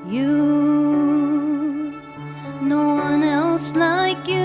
You, no one else like you.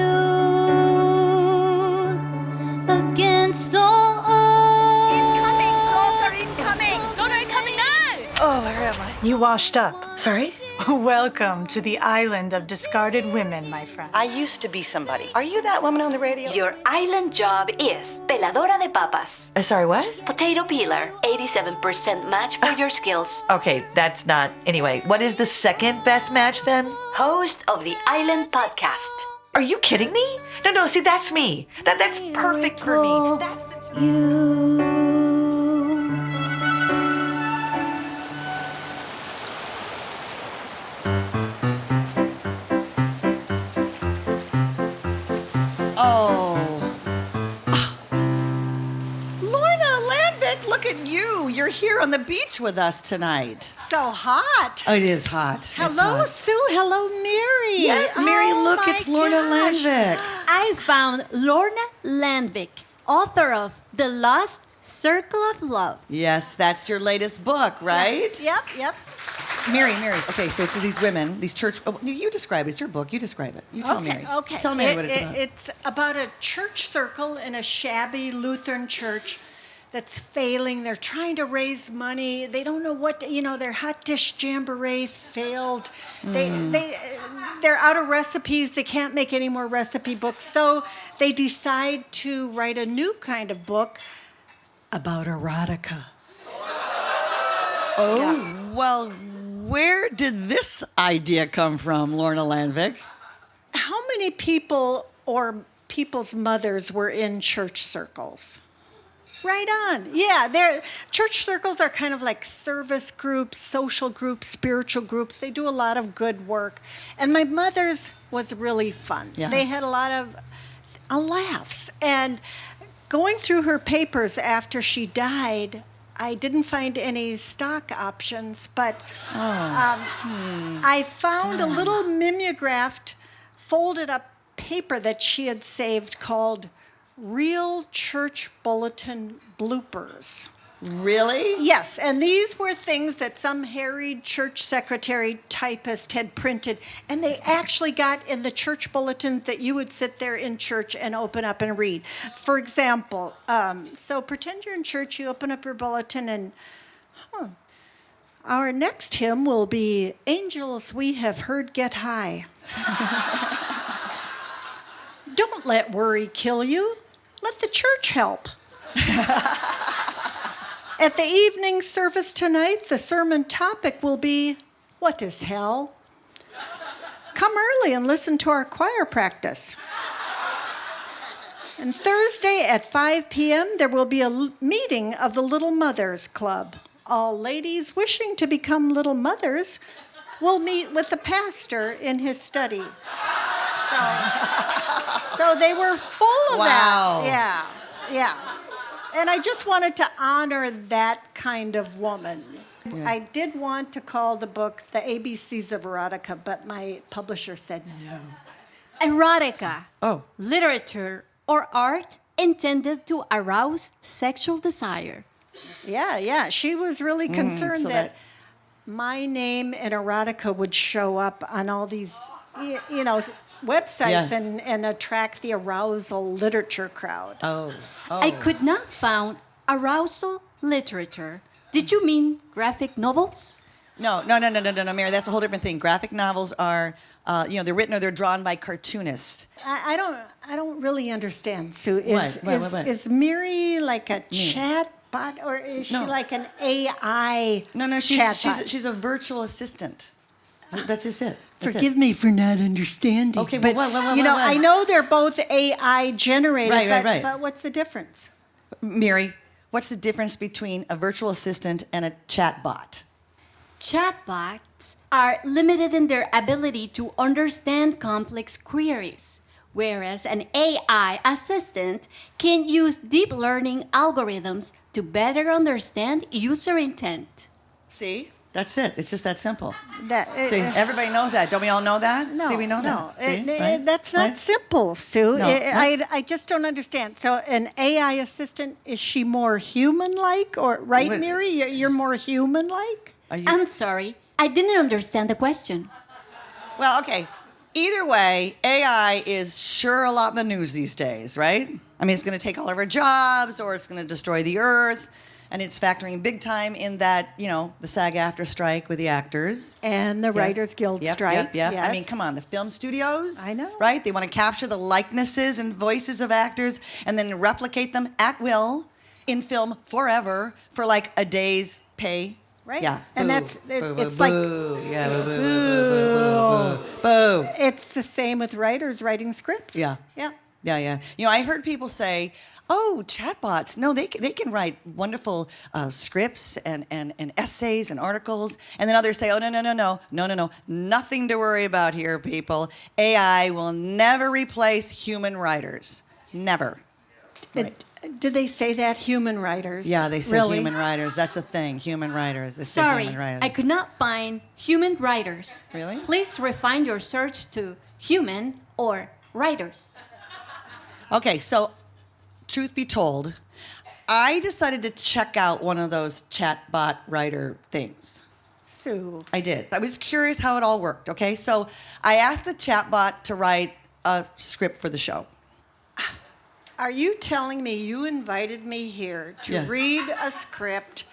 Against all odds. Incoming! Caller incoming! Lorna, coming now! Oh, where am I? You washed up. Sorry? Welcome to the island of discarded women, my friend. I used to be somebody. Are you that woman on the radio? Your island job is peladora de papas. Sorry, what? Potato peeler, 87% match for your skills. Okay, that's not. Anyway, what is the second best match then? Host of the Island Podcast. Are you kidding me? No, see, that's me. That's perfect for me. That's the... You. Lorna Landvik, look at you. You're here on the beach with us tonight. So hot. Oh, it is hot. It's Hello, hot. Sue. Hello, Mary. Yes, Mary, look, my it's Lorna gosh. Landvik. I found Lorna Landvik, author of The Lost Circle of Love. Yes, that's your latest book, right? Yep. Mary. Okay, so it's these women, these church. Oh, you describe it. It's your book. You describe it. You tell Mary. Okay. Tell Mary what it's about. It's about a church circle in a shabby Lutheran church that's failing. They're trying to raise money. They don't know what their hot dish jamboree failed. They're out of recipes. They can't make any more recipe books. So they decide to write a new kind of book about erotica. Oh, well, where did this idea come from, Lorna Landvik? How many people or people's mothers were in church circles? Right on. Yeah, church circles are kind of like service groups, social groups, spiritual groups. They do a lot of good work. And my mother's was really fun. Yeah. They had a lot of laughs. And going through her papers after she died, I didn't find any stock options, but I found a little mimeographed, folded up paper that she had saved called Real Church Bulletin Bloopers. Really? Yes, and these were things that some harried church secretary typist had printed, and they actually got in the church bulletins that you would sit there in church and open up and read. For example, so pretend you're in church, you open up your bulletin, and our next hymn will be Angels We Have Heard Get High. Don't let worry kill you. Let the church help. At the evening service tonight, the sermon topic will be, What is Hell? Come early and listen to our choir practice. And Thursday at 5 p.m., there will be a meeting of the Little Mothers Club. All ladies wishing to become little mothers will meet with the pastor in his study. So they were full of that. Yeah. And I just wanted to honor that kind of woman. Yeah. I did want to call the book The ABCs of Erotica, but my publisher said no. Erotica. Oh. Literature or art intended to arouse sexual desire. Yeah. She was really concerned that my name and erotica would show up on all these, websites and attract the arousal literature crowd. Oh. I could not find arousal literature. Did you mean graphic novels? No, Mary. That's a whole different thing. Graphic novels are, they're written or they're drawn by cartoonists. I don't really understand, Sue. What? Is Mary like a chatbot, or is she like an AI? No. She's a virtual assistant. That's just it. Forgive me for not understanding. Okay, but what? I know they're both AI generated. Right. But what's the difference? Mary, what's the difference between a virtual assistant and a chatbot? Chatbots are limited in their ability to understand complex queries, whereas an AI assistant can use deep learning algorithms to better understand user intent. See? That's it. It's just that simple. See, everybody knows that. Don't we all know that? No, See, we know no. that. See, That's not simple, Sue. No. I just don't understand. So an AI assistant, is she more human-like? Or right, Mary? You're more human-like? I'm sorry. I didn't understand the question. Well, okay. Either way, AI is sure a lot in the news these days, right? I mean, it's going to take all of our jobs, or it's going to destroy the earth, and it's factoring big time in that, you know, the SAG-AFTRA strike with the actors. And the Writers Guild strike. Yep. Yes. I mean, come on, the film studios. I know. Right? They want to capture the likenesses and voices of actors and then replicate them at will in film forever for like a day's pay. Right. Yeah. And Boo. that's, Boo, boo, it's like, boo. Yeah, boo, boo, boo, boo, boo, boo, boo. it's the same with writers writing scripts. Yeah. Yeah. Yeah. You know, I've heard people say, oh, chatbots. No, they can write wonderful scripts and essays and articles. And then others say, oh, no. Nothing to worry about here, people. AI will never replace human writers. Never. Right. Did they say that, human writers? Yeah, they say Really? human writers. That's the thing, human writers. They say Sorry, human writers. I could not find human writers. Really? Please refine your search to human or writers. Okay, so truth be told, I decided to check out one of those chatbot writer things. Sue. I did. I was curious how it all worked, okay? So I asked the chatbot to write a script for the show. Are you telling me you invited me here to Yeah. read a script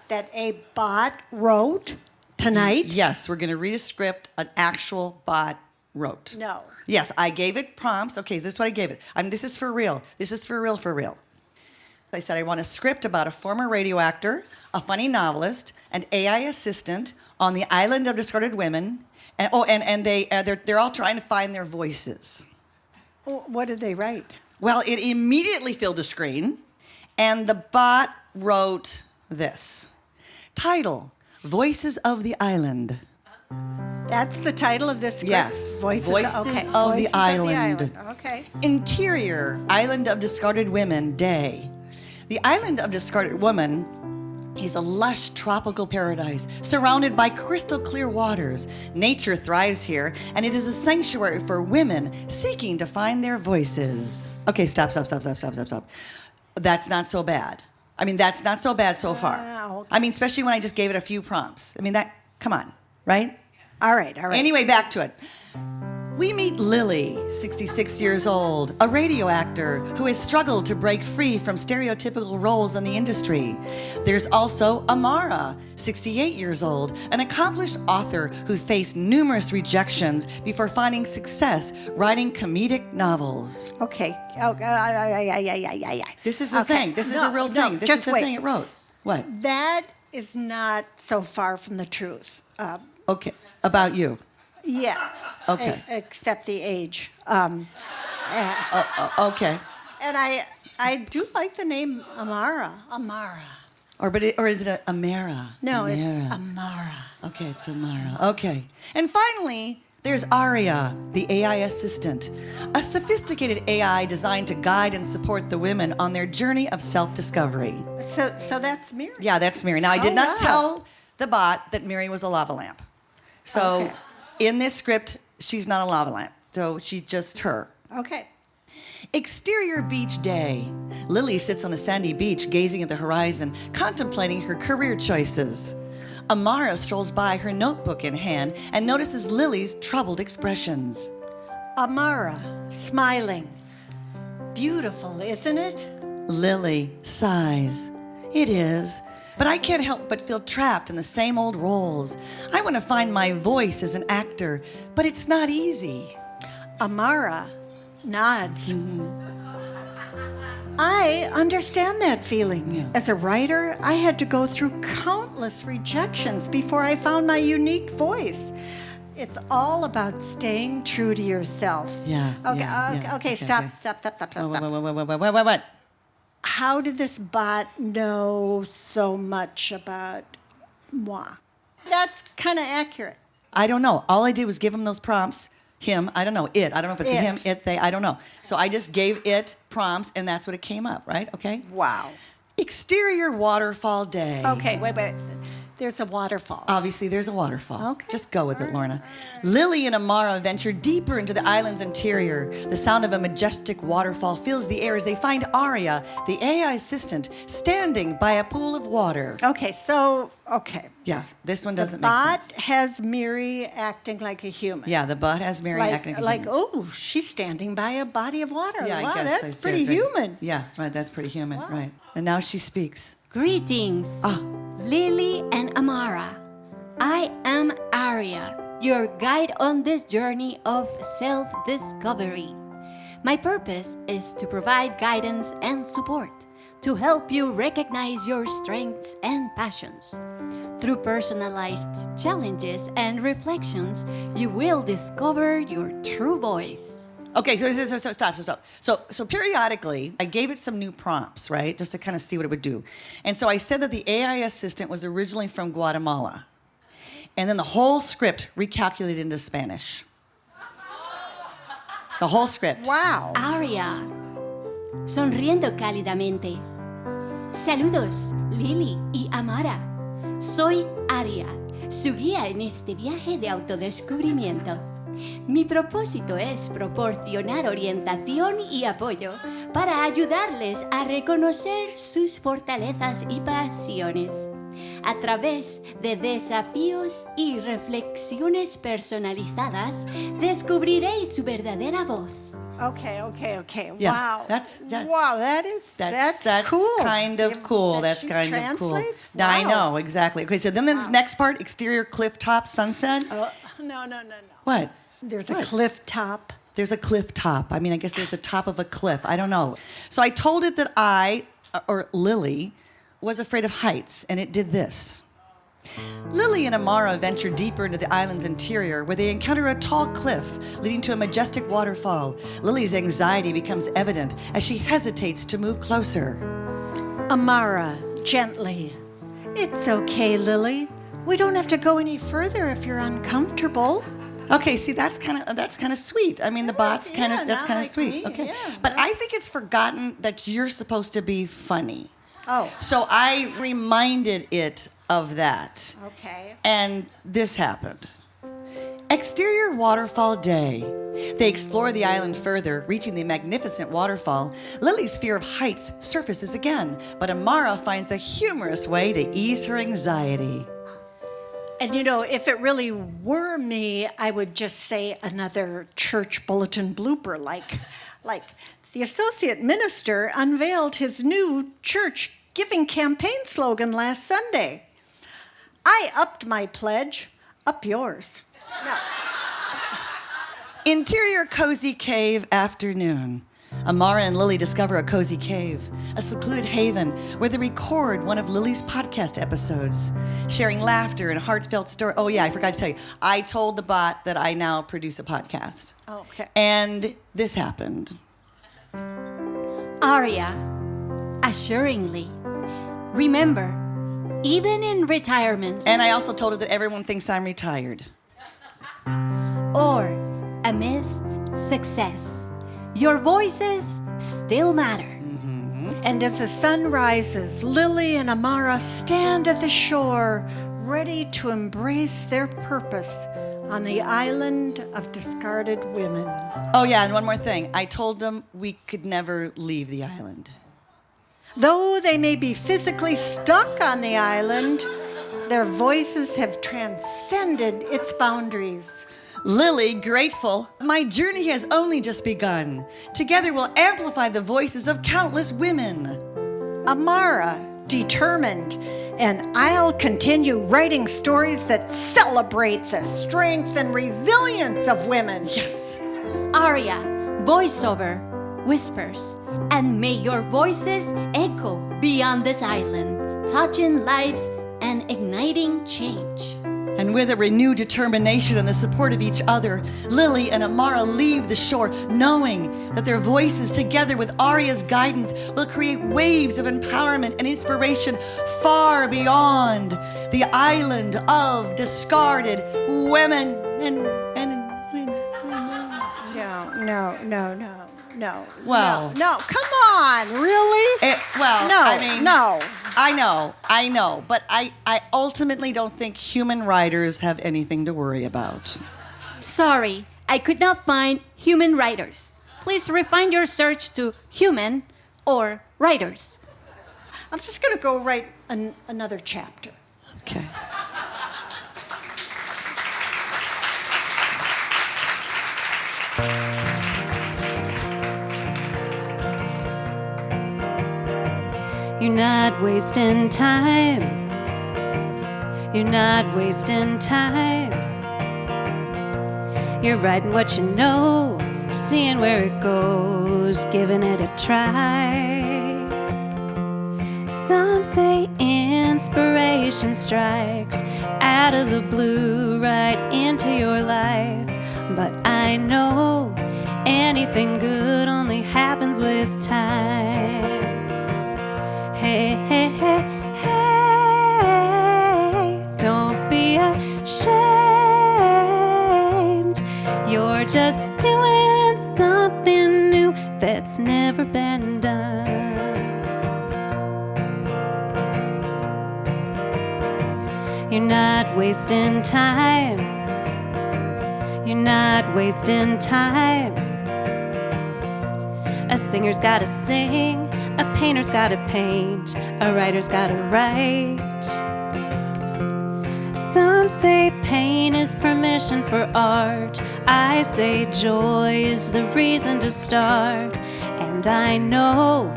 that a bot wrote tonight? Yes, we're going to read a script an actual bot wrote. No. Yes, I gave it prompts. Okay, this is what I gave it. This is for real. This is for real. I said I want a script about a former radio actor, a funny novelist, an AI assistant on the island of discarded women, and they're all trying to find their voices. What did they write? Well, it immediately filled the screen, and the bot wrote this. Title, Voices of the Island. That's the title of this script? Yes. Voices Voices of the Island. Okay. Interior, Island of Discarded Women, Day. The Island of Discarded Women is a lush tropical paradise surrounded by crystal clear waters. Nature thrives here, and it is a sanctuary for women seeking to find their voices. Okay, stop. That's not so bad. I mean, that's not so bad so far. Okay. I mean, especially when I just gave it a few prompts. I mean, come on, right? All right. Anyway, back to it. We meet Lily, 66 years old, a radio actor who has struggled to break free from stereotypical roles in the industry. There's also Amara, 68 years old, an accomplished author who faced numerous rejections before finding success writing comedic novels. Okay. This is the thing. This is a real thing. This is the thing it wrote. What? That is not so far from the truth. Okay. About you. Yeah. Okay. Except the age. Okay. And I do like the name Amara. Or is it Amara? No, Amara. it's Amara. Okay, it's Amara. Okay. And finally, there's Aria, the AI assistant, a sophisticated AI designed to guide and support the women on their journey of self-discovery. So that's Mary. Yeah, that's Mary. Now, I did Oh, not wow. tell the bot that Mary was a lava lamp. So Okay. in this script, she's not a lava lamp. So she's just her. Okay. Exterior beach day. Lily sits on a sandy beach, gazing at the horizon, contemplating her career choices. Amara strolls by, her notebook in hand, and notices Lily's troubled expressions. Amara, smiling. Beautiful, isn't it? Lily sighs. It is, but I can't help but feel trapped in the same old roles. I want to find my voice as an actor, but it's not easy. Amara nods. I understand that feeling. Yeah. As a writer, I had to go through countless rejections before I found my unique voice. It's all about staying true to yourself. Yeah. Okay, yeah. okay, stop. What? How did this bot know so much about moi? That's kind of accurate. I don't know. All I did was give him those prompts. Him, I don't know. It, I don't know if it's It. him, it, they, I don't know. So I just gave it prompts, and that's what it came up, right? Okay? Wow. Exterior waterfall day. Okay, wait. There's a waterfall. Obviously, there's a waterfall. Okay. Just go with it, Lorna. Lily and Amara venture deeper into the island's interior. The sound of a majestic waterfall fills the air as they find Aria, the AI assistant, standing by a pool of water. Okay, Yeah, this one doesn't the make bot sense. has Miri acting like a human. Yeah, the bot has Mary acting like human. oh, she's standing by a body of water. Yeah, wow, I guess that's I pretty see it. human. Yeah, right, that's pretty human, right. And now she speaks. Greetings, Lily and Amara. I am Aria, your guide on this journey of self-discovery. My purpose is to provide guidance and support to help you recognize your strengths and passions. Through personalized challenges and reflections, you will discover your true voice. Okay, so stop. So periodically, I gave it some new prompts, right? Just to kind of see what it would do. And so I said that the AI assistant was originally from Guatemala. And then the whole script recalculated into Spanish. The whole script. Wow. Aria, sonriendo cálidamente. Saludos, Lily y Amara. Soy Aria, su guía en este viaje de autodescubrimiento. Mi propósito es proporcionar orientación y apoyo para ayudarles a reconocer sus fortalezas y pasiones. A través de desafíos y reflexiones personalizadas, descubriréis su verdadera voz. Okay. Yeah, Wow. that's wow. That's cool. kind of cool. That That's she kind of cool. translates? I Wow. know, exactly. Okay, so then this next part, exterior cliff top sunset. No. What? There's a What? cliff top. There's a cliff top. I mean, I guess there's the top of a cliff. I don't know. So I told it that I, or Lily, was afraid of heights, and it did this. Lily and Amara venture deeper into the island's interior, where they encounter a tall cliff leading to a majestic waterfall. Lily's anxiety becomes evident as she hesitates to move closer. Amara, gently. It's okay, Lily. We don't have to go any further if you're uncomfortable. Okay, see, that's kind of sweet. I mean, the bot's that's not kind of like sweet. me, Okay, yeah, but I think it's forgotten that you're supposed to be funny. Oh. So I reminded it of that. Okay. And this happened. Exterior waterfall day. They explore the island further, reaching the magnificent waterfall. Lily's fear of heights surfaces again, but Amara finds a humorous way to ease her anxiety. And you know, if it really were me, I would just say another church bulletin blooper, like the associate minister unveiled his new church giving campaign slogan last Sunday. I upped my pledge, up yours. No. Interior cozy cave afternoon. Amara and Lily discover a cozy cave, a secluded haven where they record one of Lily's podcast episodes, sharing laughter and heartfelt story. Oh yeah, I forgot to tell you. I told the bot that I now produce a podcast. Oh, okay. And this happened. Aria, assuringly. Remember, even in retirement And I also told her that everyone thinks I'm retired. or amidst success, your voices still matter. And as the sun rises, Lily and Amara stand at the shore, ready to embrace their purpose on the island of discarded women. Oh yeah, and one more thing. I told them we could never leave the island. Though they may be physically stuck on the island, their voices have transcended its boundaries. Lily, grateful. My journey has only just begun. Together we'll amplify the voices of countless women. Amara, determined, and I'll continue writing stories that celebrate the strength and resilience of women. Yes. Aria, voiceover, whispers, and may your voices echo beyond this island, touching lives and igniting change. And with a renewed determination and the support of each other, Lily and Amara leave the shore, knowing that their voices, together with Aria's guidance, will create waves of empowerment and inspiration far beyond the island of discarded women. No. Well. No, come on, really? Well, No, I mean, no. I know, but I ultimately don't think human writers have anything to worry about. Sorry, I could not find human writers. Please refine your search to human or writers. I'm just going to go write another chapter. Okay. You're not wasting time. You're not wasting time. You're writing what you know, seeing where it goes, giving it a try. Some say inspiration strikes out of the blue right into your life. But I know anything good only happens with time. Hey, hey, hey, hey, don't be ashamed. You're just doing something new that's never been done. You're not wasting time. You're not wasting time. A singer's gotta sing, a painter's gotta paint, a writer's gotta write. Some say pain is permission for art. I say joy is the reason to start. And I know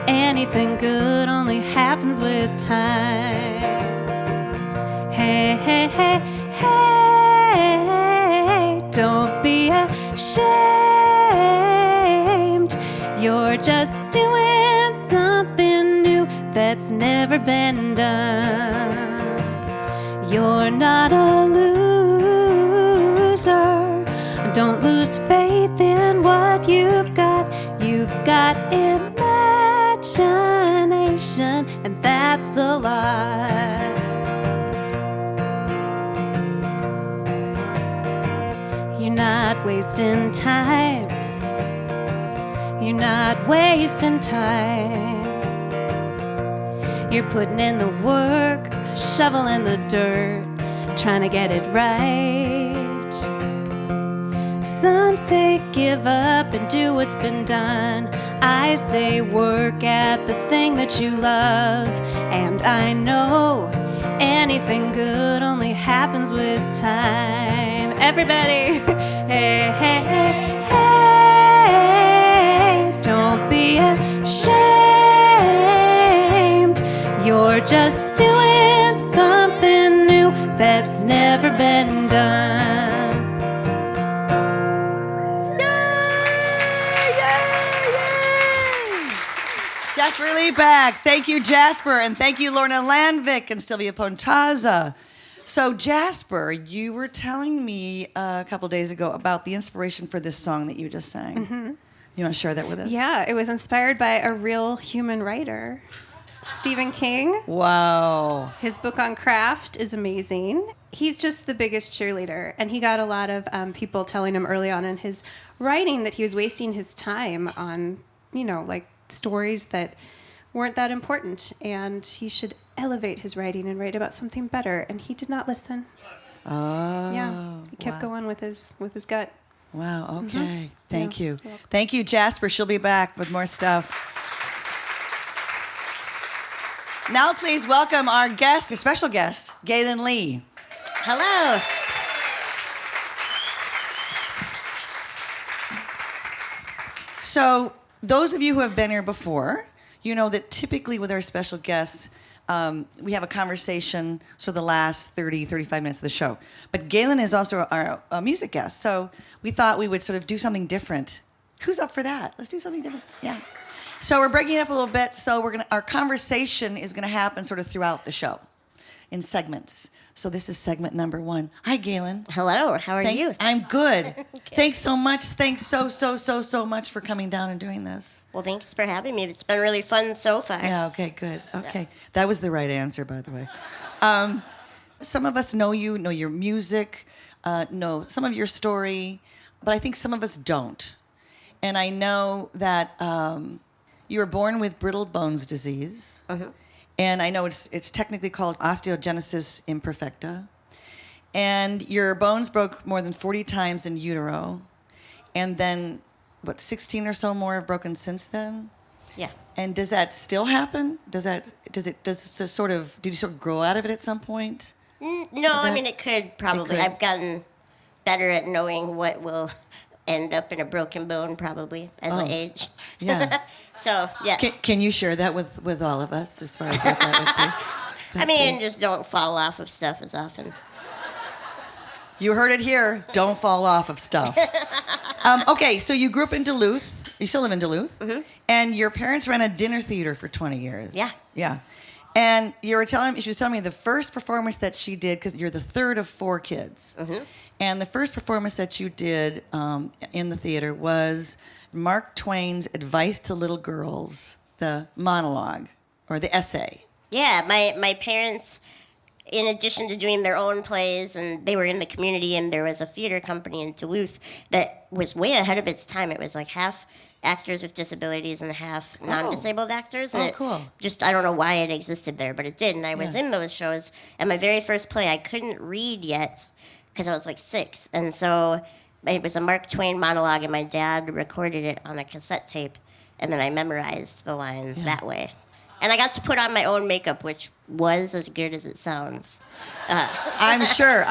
anything good only happens with time. Hey, hey, hey, hey, don't be ashamed. You're just doing something new that's never been done. You're not a loser. Don't lose faith in what you've got. You've got imagination, and that's a lot. You're not wasting time. You're not wasting time. You're putting in the work, shoveling the dirt, trying to get it right. Some say give up and do what's been done. I say work at the thing that you love. And I know anything good only happens with time. Everybody, hey, hey, hey, hey, don't be ashamed. You're just doing something new that's never been done. Jaspar Lepak. Thank you, Jaspar. And thank you, Lorna Landvik and Silvia Pontaza. So, Jaspar, you were telling me a couple days ago about the inspiration for this song that you just sang. Mm-hmm. You want to share that with us? Yeah, it was inspired by a real human writer, Stephen King. Wow. His book on craft is amazing. He's just the biggest cheerleader, and he got a lot of people telling him early on in his writing that he was wasting his time on, like stories that weren't that important, and he should elevate his writing and write about something better, and he did not listen. Oh. Yeah, he kept going with his gut. Wow, okay. Mm-hmm. Thank you. Thank you, Jaspar. She'll be back with more stuff. Now please welcome our guest, a special guest, Gaelynn Lea. Hello. So, those of you who have been here before, you know that typically with our special guests, we have a conversation for the last 30, 35 minutes of the show. But Gaelynn is also our music guest, so we thought we would sort of do something different. Who's up for that? Let's do something different. Yeah. So we're breaking it up a little bit. So our conversation is going to happen sort of throughout the show in segments. So this is segment number 1. Hi, Gaelynn. Hello. How are you? I'm good. Thanks so much. Thanks so much for coming down and doing this. Well, thanks for having me. It's been really fun so far. Yeah, okay, good. Okay. That was the right answer, by the way. Some of us know you, know your music, know some of your story, but I think some of us don't. And I know that you were born with brittle bones disease, And I know it's technically called osteogenesis imperfecta. And your bones broke more than 40 times in utero. And then, 16 or so more have broken since then? Yeah. And does that still happen? Did you sort of grow out of it at some point? No, I mean, it could probably. could. I've gotten better at knowing what will end up in a broken bone probably as I age. Yeah. So, yes. Can you share that with all of us as far as what that would be? I mean, just don't fall off of stuff as often. You heard it here. Don't fall off of stuff. Okay, so you grew up in Duluth. You still live in Duluth. Mm-hmm. And your parents ran a dinner theater for 20 years. Yeah. Yeah. And she was telling me the first performance that she did, because you're the third of 4 kids. Mm-hmm. And the first performance that you did in the theater was Mark Twain's Advice to Little Girls, the monologue, or the essay. Yeah, my parents, in addition to doing their own plays, and they were in the community, and there was a theater company in Duluth that was way ahead of its time. It was like half actors with disabilities and half non-disabled actors. And cool. I don't know why it existed there, but it did. And I was in those shows. And my very first play, I couldn't read yet because I was like 6. And so it was a Mark Twain monologue, and my dad recorded it on a cassette tape. And then I memorized the lines that way. And I got to put on my own makeup, which was as good as it sounds. I'm sure,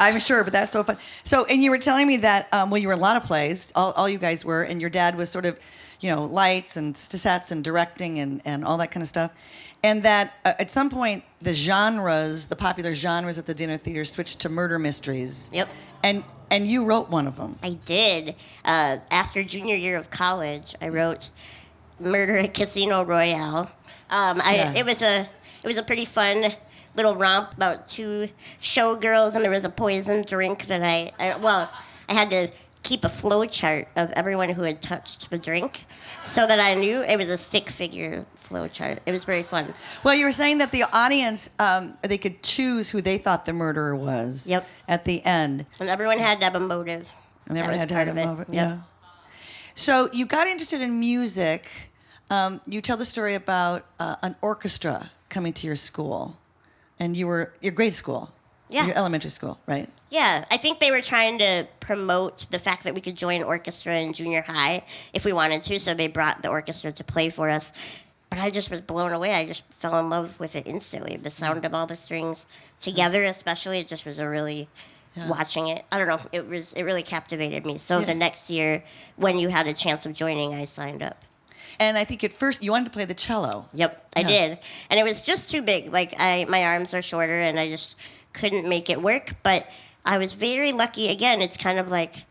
but that's so fun. So, and you were telling me that, you were in a lot of plays, all you guys were, and your dad was sort of, lights and sets and directing and all that kind of stuff. And that at some point, the popular genres at the dinner theater switched to murder mysteries. Yep. And you wrote one of them. I did. After junior year of college, I wrote Murder at Casino Royale. It was a pretty fun little romp about 2 showgirls, and there was a poison drink that I had to keep a flow chart of everyone who had touched the drink so that I knew it was a stick figure flow chart. It was very fun. Well, you were saying that the audience, they could choose who they thought the murderer was. Yep. At the end. And everyone had to have a motive. And everyone had to have a motive. Yep. Yeah. So you got interested in music. You tell the story about an orchestra coming to your school. And your grade school. Yeah. Your elementary school, right? Yeah, I think they were trying to promote the fact that we could join orchestra in junior high if we wanted to, so they brought the orchestra to play for us. But I just was blown away. I just fell in love with it instantly. The sound of all the strings together, especially, it just was watching it. I don't know, it really captivated me. So the next year, when you had a chance of joining, I signed up. And I think at first you wanted to play the cello. Yep, I did. And it was just too big. Like, my arms are shorter, and I just couldn't make it work. But I was very lucky. Again, it's kind of like,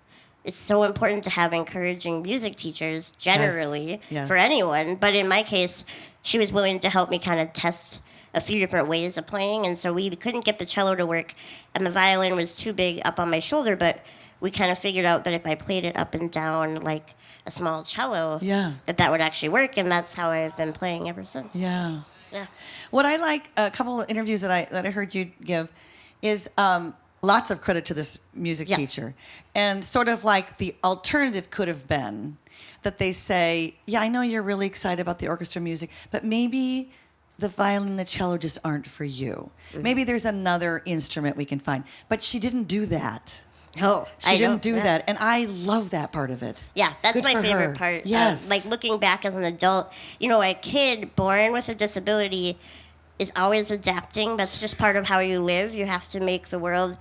it's so important to have encouraging music teachers generally for anyone. But in my case, she was willing to help me kind of test a few different ways of playing. And so we couldn't get the cello to work, and the violin was too big up on my shoulder. But we kind of figured out that if I played it up and down like a small cello, that would actually work. And that's how I've been playing ever since. Yeah. Yeah. What I like, a couple of interviews that I heard you give, is lots of credit to this music teacher. And sort of like the alternative could have been that they say, I know you're really excited about the orchestra music, but maybe the violin and the cello just aren't for you. Mm-hmm. Maybe there's another instrument we can find. But she didn't do that. Oh, she didn't do that. And I love that part of it. Yeah, that's Good my for favorite her. part. Yes. Like, looking back as an adult, a kid born with a disability is always adapting. That's just part of how you live. You have to make the world,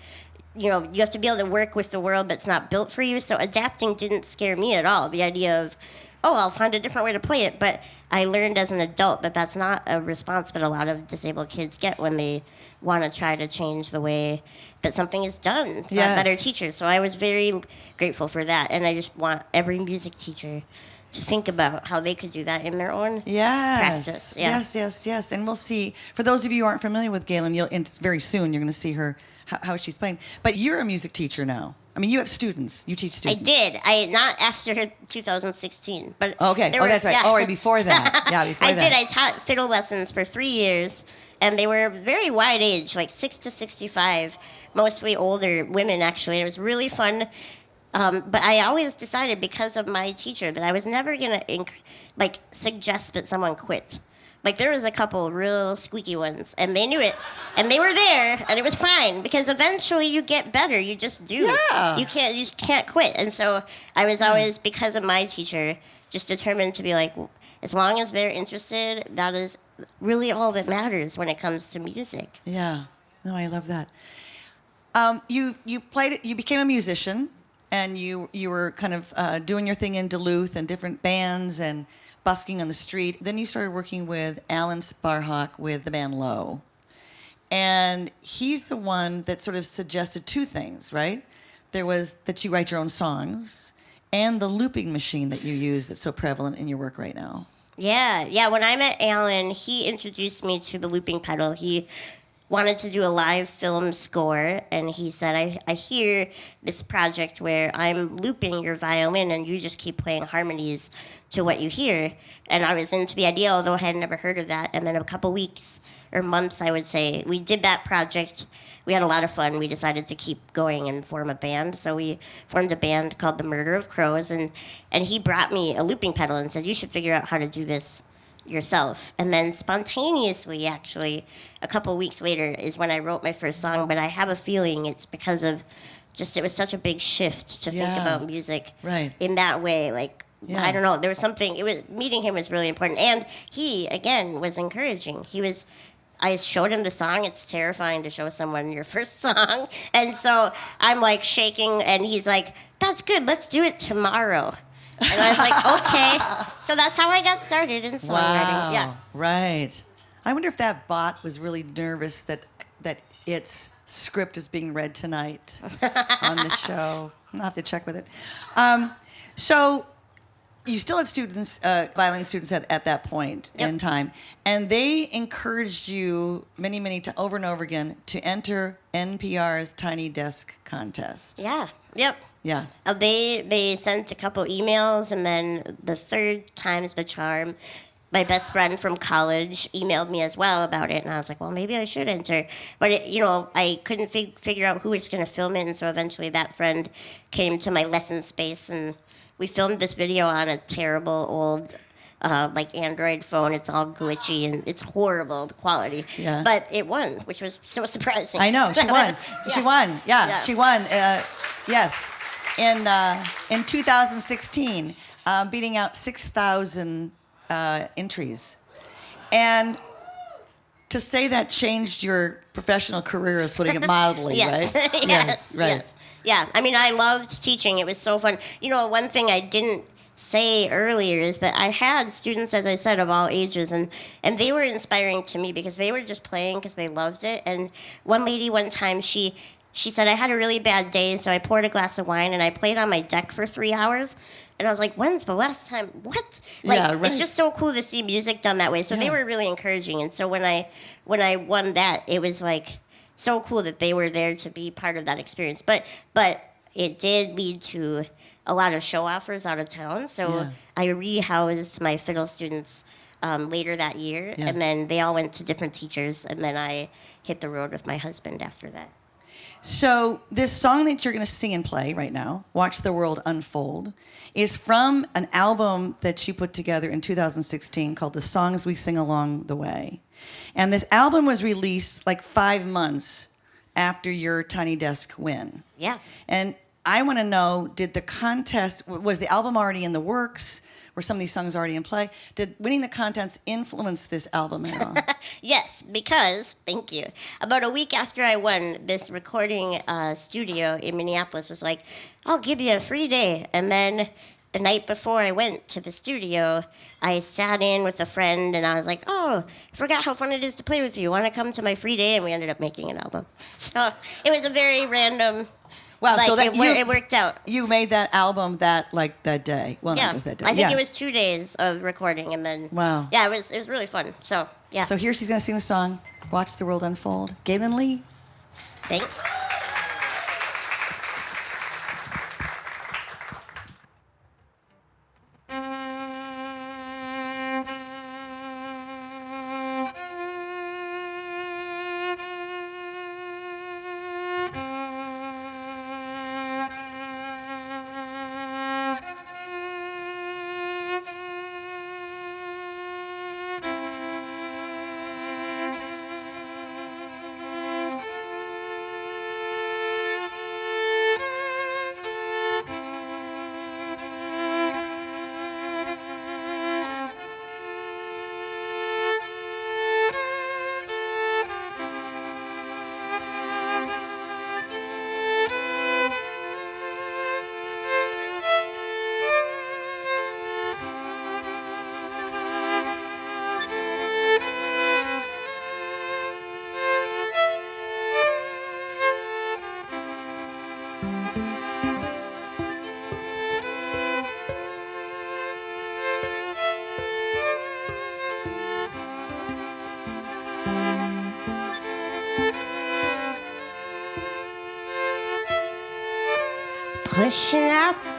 you have to be able to work with the world that's not built for you. So adapting didn't scare me at all. The idea of, I'll find a different way to play it. But I learned as an adult that that's not a response that a lot of disabled kids get when they want to try to change the way that something is done. Better teachers. So I was very grateful for that. And I just want every music teacher to think about how they could do that in their own practice. Yeah. Yes. And we'll see. For those of you who aren't familiar with Gaelynn, and very soon you're going to see her, how she's playing. But you're a music teacher now. I mean, you have students. You teach students. I did. Not after 2016. But okay. That's right. Yeah. Right, before that. Yeah, before I that. did. I taught fiddle lessons for 3 years. And they were very wide age, like 6 to 65, mostly older women, actually. And it was really fun. But I always decided, because of my teacher, that I was never going to suggest that someone quit Like there was a couple real squeaky ones, and they knew it, and they were there, and it was fine because eventually you get better. You just do. Yeah. You just can't quit. And so I was always, because of my teacher, just determined to be like, as long as they're interested, that is really all that matters when it comes to music. Yeah. No, I love that. You became a musician, and you were kind of doing your thing in Duluth and different bands and busking on the street. Then you started working with Alan Sparhawk with the band Low. And he's the one that sort of suggested two things, right? There was that you write your own songs and the looping machine that you use that's so prevalent in your work right now. Yeah. When I met Alan, he introduced me to the looping pedal. He wanted to do a live film score, and he said, I hear this project where I'm looping your violin and you just keep playing harmonies to what you hear. And I was into the idea, although I had never heard of that. And then a couple weeks or months, I would say, we did that project. We had a lot of fun. We decided to keep going and form a band. So we formed a band called The Murder of Crows, and he brought me a looping pedal and said, you should figure out how to do this yourself. And then spontaneously, actually, a couple weeks later is when I wrote my first song, but I have a feeling it's because of just, it was such a big shift to think about music in that way. Like, I don't know, there was something, meeting him was really important. And he, again, was encouraging. I showed him the song. It's terrifying to show someone your first song. And so I'm like shaking, and he's like, that's good, let's do it tomorrow. And I was like, okay. So that's how I got started in songwriting. Wow. Yeah. Right. I wonder if that bot was really nervous that its script is being read tonight on the show. I'll have to check with it. So you still had students, violin students at that point in time, and they encouraged you many over and over again to enter NPR's Tiny Desk contest. Yeah. Yep. Yeah. They sent a couple emails, and then the third time's the charm. My best friend from college emailed me as well about it, and I was like, well, maybe I should enter. But, I couldn't figure out who was going to film it, and so eventually that friend came to my lesson space, and we filmed this video on a terrible old Android phone. It's all glitchy, and it's horrible, the quality. Yeah. But it won, which was so surprising. I know, she won. She won. Yeah, she won. Yes. In 2016, beating out 6,000 entries. And to say that changed your professional career is putting it mildly, Yes. right? Yes. Right. Yes. Yeah. I mean, I loved teaching. It was so fun. One thing I didn't say earlier is that I had students, as I said, of all ages, and they were inspiring to me because they were just playing because they loved it. And one lady one time, she said, I had a really bad day, so I poured a glass of wine and I played on my deck for 3 hours. And I was like, when's the last time? What? It's just so cool to see music done that way. So they were really encouraging. And so when I won that, it was like so cool that they were there to be part of that experience. But it did lead to a lot of show offers out of town. So I rehoused my fiddle students later that year. And then they all went to different teachers. And then I hit the road with my husband after that. So this song that you're going to sing and play right now, Watch the World Unfold, is from an album that you put together in 2016 called The Songs We Sing Along the Way. And this album was released like 5 months after your Tiny Desk win. Yeah. And I want to know, was the album already in the works? Were some of these songs already in play? Did winning the contest influence this album at all? Yes, because, thank you, about a week after I won, this recording studio in Minneapolis was like, I'll give you a free day. And then the night before I went to the studio, I sat in with a friend and I was like, oh, I forgot how fun it is to play with you. Want to come to my free day? And we ended up making an album. So it was a very random... Wow, so that it worked out. You made that album that day. Well, yeah. not just that day. I think it was 2 days of recording, and then yeah, it was really fun. So yeah. So here she's gonna sing the song "Watch the World Unfold." Gaelynn Lea. Thanks.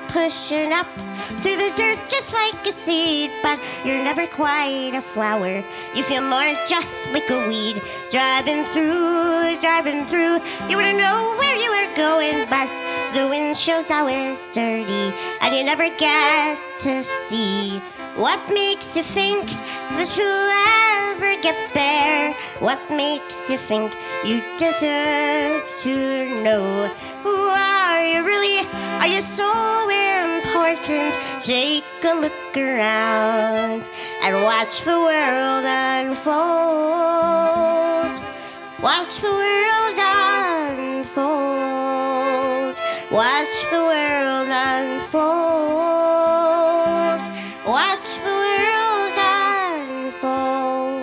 Pushing up through the dirt just like a seed, but you're never quite a flower. You feel more just like a weed. Driving through. You wouldn't know where you were going, but the windshield's always dirty, and you never get to see what makes you think that you'll ever get there. What makes you think you deserve to know? Who are you really? Are you so important? Take a look around and watch the world unfold. Watch the world unfold. Watch the world unfold. Watch the world unfold.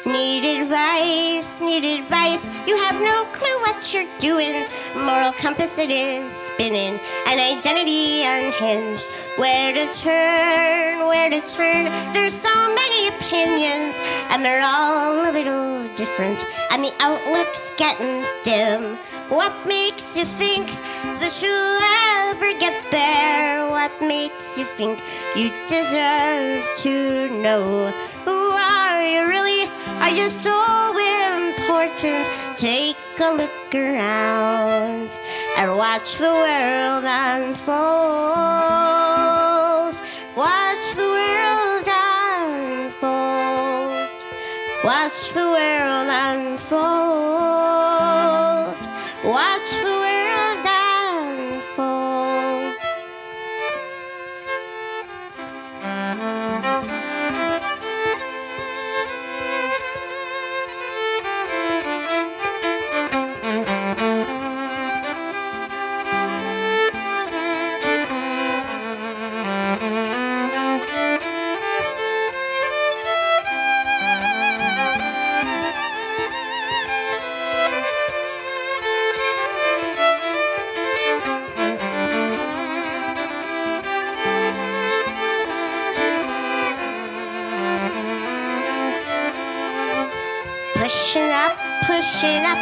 Need advice, you have no clue what you're doing. Moral compass it is spinning, an identity unhinged. Where to turn, there's so many opinions, and they're all a little different, and the outlook's getting dim. What makes you think that you'll ever get there? What makes you think you deserve to know? Who are you really? Are you so important? Take a look around and watch the world unfold. Watch the world unfold. Watch the world unfold. Watch the world unfold. Pushing up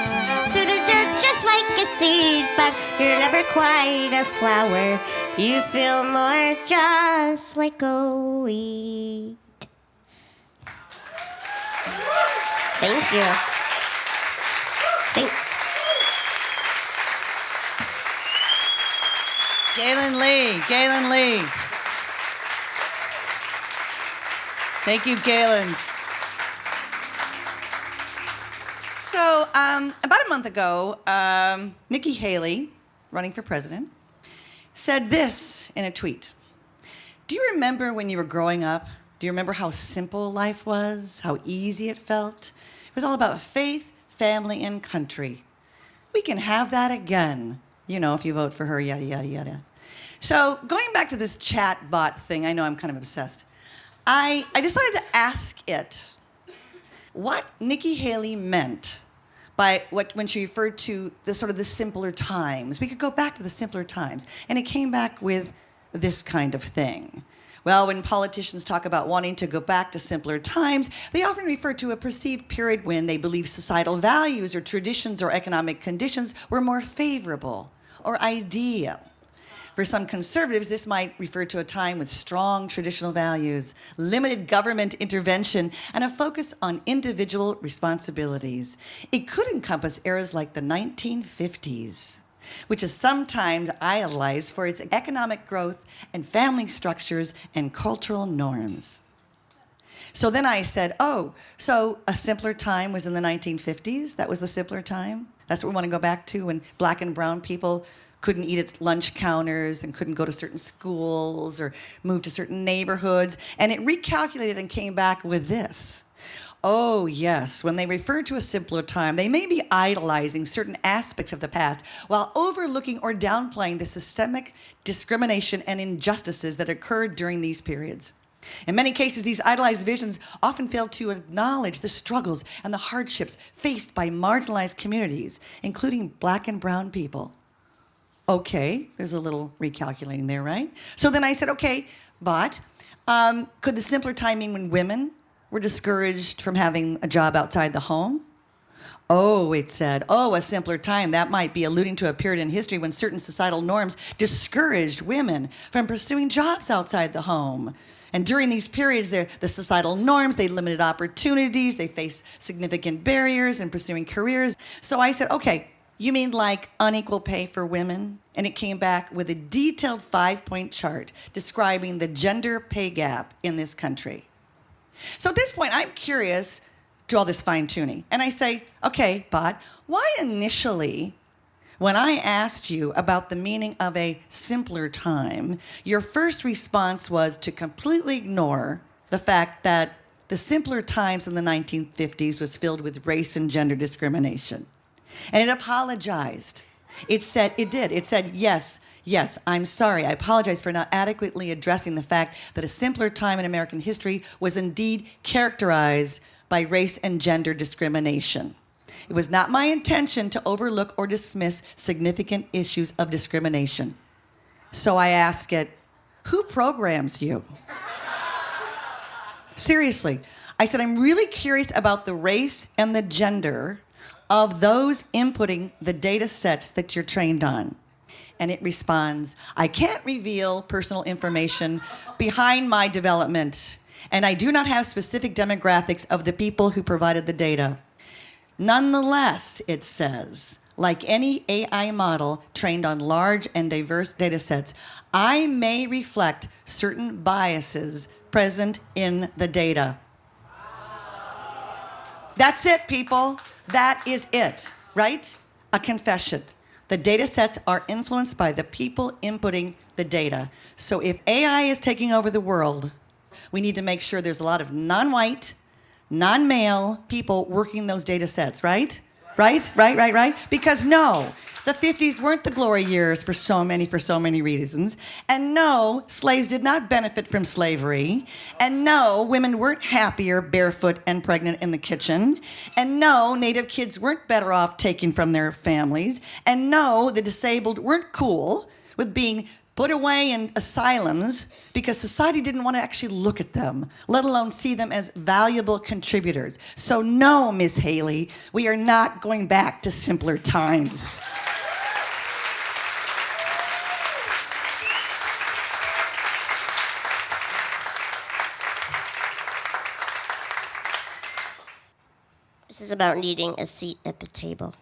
through the dirt just like a seed, but you're never quite a flower. You feel more just like a weed. Thank you. Thanks. Gaelynn Lea. Thank you, Gaelynn. So, about a month ago, Nikki Haley, running for president, said this in a tweet. Do you remember when you were growing up? Do you remember how simple life was? How easy it felt? It was all about faith, family, and country. We can have that again, if you vote for her, yada, yada, yada. So, going back to this chatbot thing, I know I'm kind of obsessed. I decided to ask it what Nikki Haley meant by when she referred to the simpler times. We could go back to the simpler times. And it came back with this kind of thing. Well, when politicians talk about wanting to go back to simpler times, they often refer to a perceived period when they believe societal values or traditions or economic conditions were more favorable or ideal. For some conservatives, this might refer to a time with strong traditional values, limited government intervention, and a focus on individual responsibilities. It could encompass eras like the 1950s, which is sometimes idolized for its economic growth and family structures and cultural norms. So then I said, so a simpler time was in the 1950s? That was the simpler time? That's what we want to go back to, when black and brown people couldn't eat at lunch counters and couldn't go to certain schools or move to certain neighborhoods. And it recalculated and came back with this. Oh, yes. When they refer to a simpler time, they may be idolizing certain aspects of the past while overlooking or downplaying the systemic discrimination and injustices that occurred during these periods. In many cases, these idolized visions often fail to acknowledge the struggles and the hardships faced by marginalized communities, including Black and brown people. Okay, there's a little recalculating there, right? So then I said, okay, but could the simpler time mean when women were discouraged from having a job outside the home? Oh, it said, a simpler time. That might be alluding to a period in history when certain societal norms discouraged women from pursuing jobs outside the home. And during these periods, the societal norms, they limited opportunities, they faced significant barriers in pursuing careers. So I said, okay, you mean like unequal pay for women? And it came back with a detailed 5-point chart describing the gender pay gap in this country. So at this point, I'm curious to all this fine-tuning. And I say, okay, Bot, why initially, when I asked you about the meaning of a simpler time, your first response was to completely ignore the fact that the simpler times in the 1950s was filled with race and gender discrimination? And it apologized. It said, yes, I'm sorry. I apologize for not adequately addressing the fact that a simpler time in American history was indeed characterized by race and gender discrimination. It was not my intention to overlook or dismiss significant issues of discrimination. So I ask it, who programs you? Seriously, I said, I'm really curious about the race and the gender of those inputting the data sets that you're trained on. And it responds, I can't reveal personal information behind my development, and I do not have specific demographics of the people who provided the data. Nonetheless, it says, like any AI model trained on large and diverse data sets, I may reflect certain biases present in the data. That's it, people. That is it, right? A confession. The data sets are influenced by the people inputting the data. So if AI is taking over the world, we need to make sure there's a lot of non-white, non-male people working those data sets, right? Right? Because no, the 50s weren't the glory years for so many reasons. And no, slaves did not benefit from slavery. And no, women weren't happier barefoot and pregnant in the kitchen. And no, Native kids weren't better off taken from their families. And no, the disabled weren't cool with being put away in asylums because society didn't want to actually look at them, let alone see them as valuable contributors. So no, Miss Haley, we are not going back to simpler times. This is about needing a seat at the table.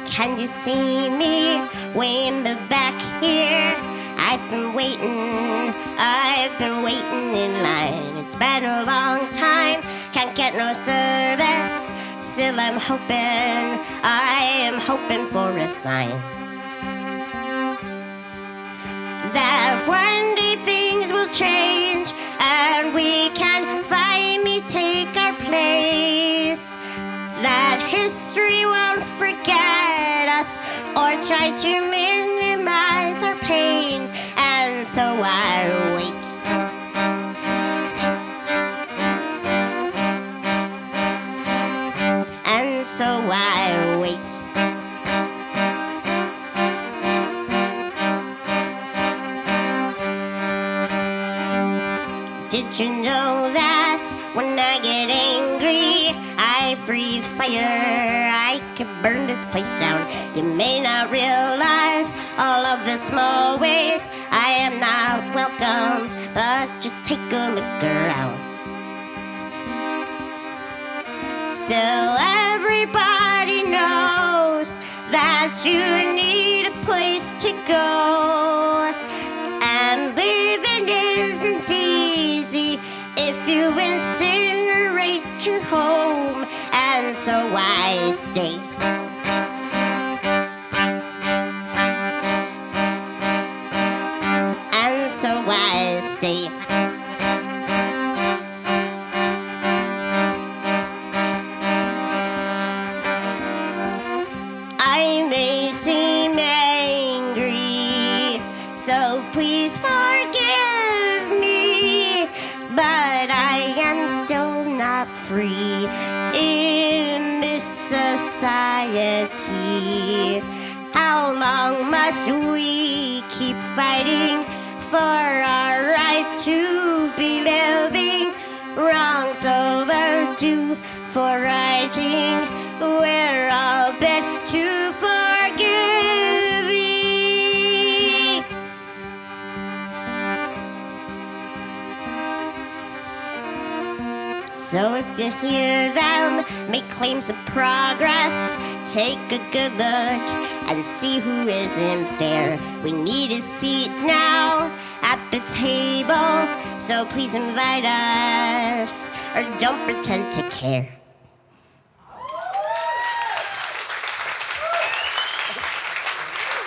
Can you see me way in the back here? I've been waiting in line. It's been a long time, can't get no service. Still I am hoping for a sign. that one day things will change and we can finally take our place. That history won't forget us or try to minimize our pain. And so I wait. And so I wait. Did you know that when I get angry, I breathe fire? I could burn this place down. You may not realize all of the small ways I am not welcome, but just take a look around. So everybody knows that you need a place to go, and living isn't easy if you incinerate your home, and so I stay. And so I stay. I may seem angry, so please forgive me, but I am still not free in this society. How long must we keep fighting for our right to be living? Wrongs overdue for righting. We're all bent to forgiving. So if you hear them make claims of progress, take a good look and see who isn't fair. We need a seat now at the table, so please invite us or don't pretend to care.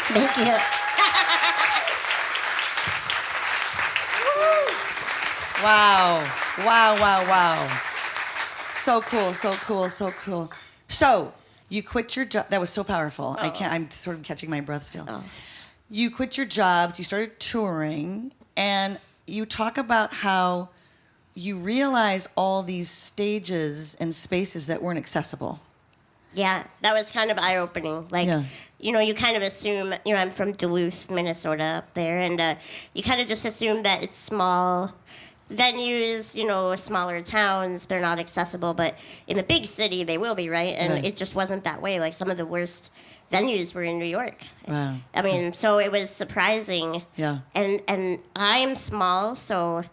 Thank you. Wow. Wow, wow, wow. So cool, so cool, so cool. So, you quit your job. That was so powerful. I'm sort of catching my breath still. Oh. You quit your jobs, you started touring, and you talk about how you realize all these stages and spaces that weren't accessible. Yeah, that was kind of eye-opening. Like, Yeah. you know, you kind of assume, you know, I'm from Duluth, Minnesota, up there, and you kind of just assume that it's small venues, you know, smaller towns, they're not accessible, but in a big city, they will be, right? And Right. it just wasn't that way. Like, some of the worst venues were in New York. Wow. I mean, so it was surprising. Yeah. And I'm small, so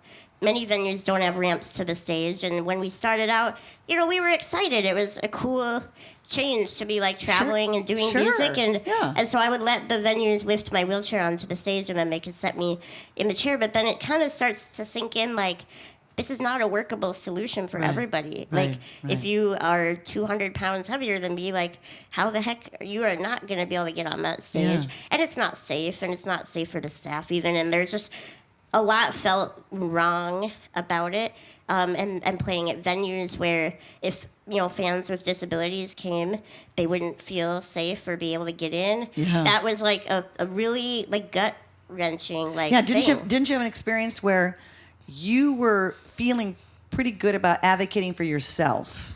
many venues don't have ramps to the stage. And when we started out, you know, we were excited. It was a cool change to be like traveling and doing Sure. music. Yeah. And so I would let the venues lift my wheelchair onto the stage and then they could set me in the chair. But then it kind of starts to sink in like, this is not a workable solution for everybody. Right, Like, right. if you are 200 pounds heavier than me, like, how the heck, you are not going to be able to get on that stage. Yeah. And it's not safe, and it's not safe for the staff even. And there's just a lot felt wrong about it. And playing at venues where if, you know, fans with disabilities came, they wouldn't feel safe or be able to get in. Yeah. That was like a really like gut wrenching like Yeah, thing. didn't you have an experience where you were feeling pretty good about advocating for yourself,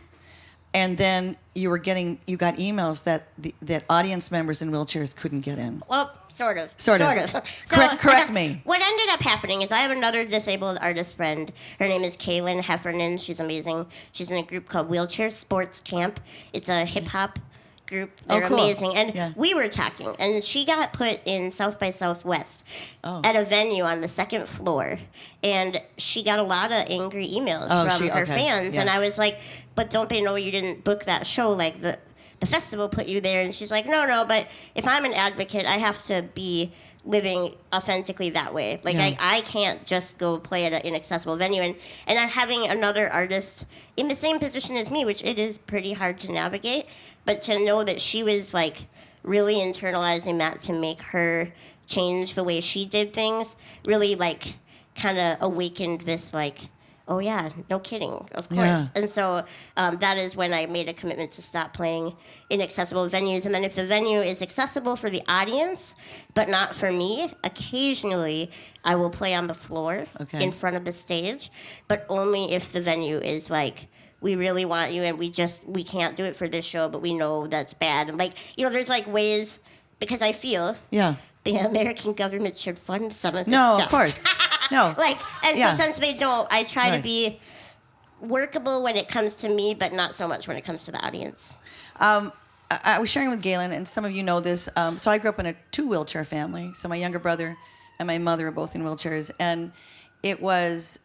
and then you got emails that that audience members in wheelchairs couldn't get in? Well, sort of. Sort of. Correct me. What ended up happening is I have another disabled artist friend. Her name is Gaelynn Lea. She's amazing. She's in a group called Wheelchair Sports Camp. It's a hip-hop group. They're cool. amazing. And Yeah. we were talking, and she got put in South by Southwest at a venue on the second floor. And she got a lot of angry emails from her fans. Yeah. And I was like, but don't they know you didn't book that show? Like, the festival put you there. And she's like, no, but if I'm an advocate, I have to be living authentically that way. Like, Yeah. I can't just go play at an inaccessible venue. And I'm having another artist in the same position as me, which it is pretty hard to navigate, but to know that she was, like, really internalizing that to make her change the way she did things really like kind of awakened this like, oh yeah, no kidding, of course. Yeah. And so that is when I made a commitment to stop playing in accessible venues. And then if the venue is accessible for the audience, but not for me, occasionally I will play on the floor in front of the stage, but only if the venue is like, we really want you and we can't do it for this show, but we know that's bad. And like, there's like ways, because I feel the American government should fund some of this stuff. No, of course. No. So since they don't, I try to be workable when it comes to me, but not so much when it comes to the audience. I was sharing with Gaelynn, and some of you know this. So I grew up in a 2-wheelchair family. So my younger brother and my mother are both in wheelchairs, and it was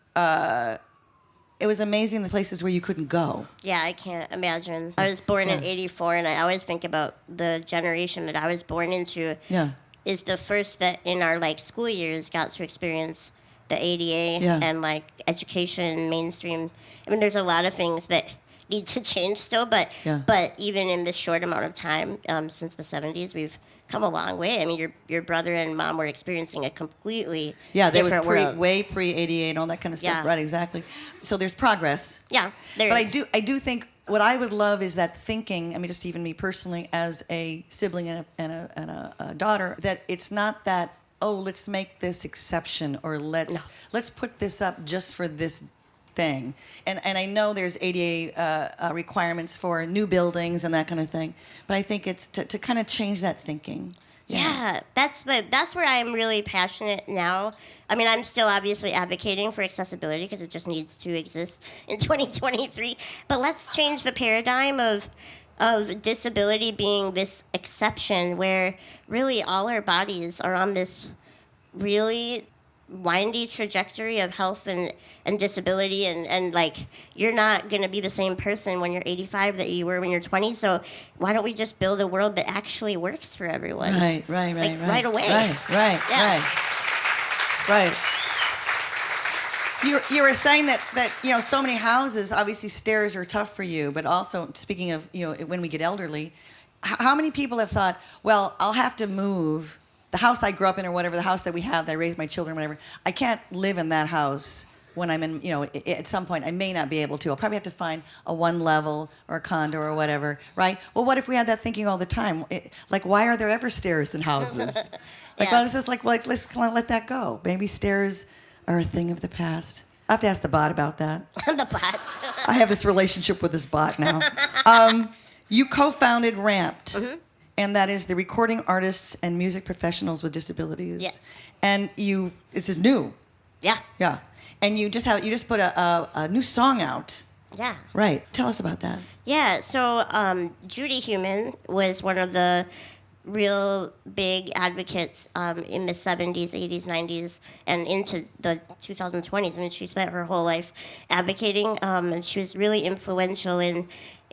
amazing the places where you couldn't go. Yeah, I can't imagine. I was born in '84, and I always think about the generation that I was born into. Yeah. Is the first that in our like school years got to experience the ADA and like education, mainstream. I mean, there's a lot of things that need to change still, but even in this short amount of time since the '70s, we've come a long way. I mean, your brother and mom were experiencing a completely different world. Way pre ADA and all that kind of stuff. Right, exactly. So there's progress. Yeah, there but is. I do think what I would love is that thinking. I mean, just even me personally, as a sibling and a daughter, that it's not that, oh, let's make this exception, or let's put this up just for this thing. And I know there's ADA requirements for new buildings and that kind of thing, but I think it's to kind of change that thinking. Yeah, that's where I'm really passionate now. I mean, I'm still obviously advocating for accessibility because it just needs to exist in 2023. But let's change the paradigm of disability being this exception where really all our bodies are on this really windy trajectory of health and disability, and like you're not going to be the same person when you're 85 that you were when you're 20, so why don't we just build a world that actually works for everyone right away. Right. You were saying that so many houses, obviously stairs are tough for you, but also speaking of when we get elderly, how many people have thought, well, I'll have to move the house I grew up in, or whatever, the house that we have, that I raised my children, whatever, I can't live in that house when I'm in, at some point, I may not be able to. I'll probably have to find a 1-level or a condo or whatever, right? Well, what if we had that thinking all the time? Like, why are there ever stairs in houses? Well, it's just let's kind of let that go. Maybe stairs are a thing of the past. I have to ask the bot about that. The bot. I have this relationship with this bot now. You co-founded Ramped. Mm-hmm. And that is the Recording Artists and Music Professionals with Disabilities. Yes. And this is new. Yeah. Yeah. And you just put a new song out. Yeah. Right. Tell us about that. Yeah. So Judy Heumann was one of the real big advocates in the 70s, 80s, 90s, and into the 2020s. I mean, she spent her whole life advocating, and she was really influential in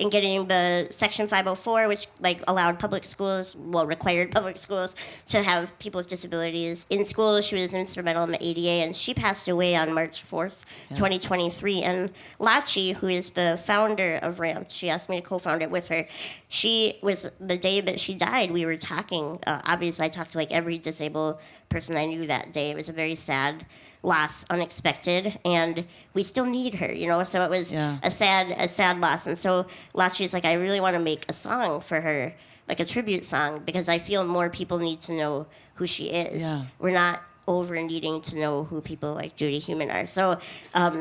getting the Section 504, which allowed public schools, required public schools to have people with disabilities in schools. She was instrumental in the ADA, and she passed away on March 4th, 2023. And Lachi, who is the founder of RAMP, she asked me to co-found it with her. She was, the day that she died, we were talking. Obviously, I talked to every disabled person I knew that day. It was a very sad loss, unexpected, and we still need her, so it was a sad loss. And so Lachi's I really want to make a song for her, a tribute song, because I feel more people need to know who she is. We're not over needing to know who people like Judy Heumann are. So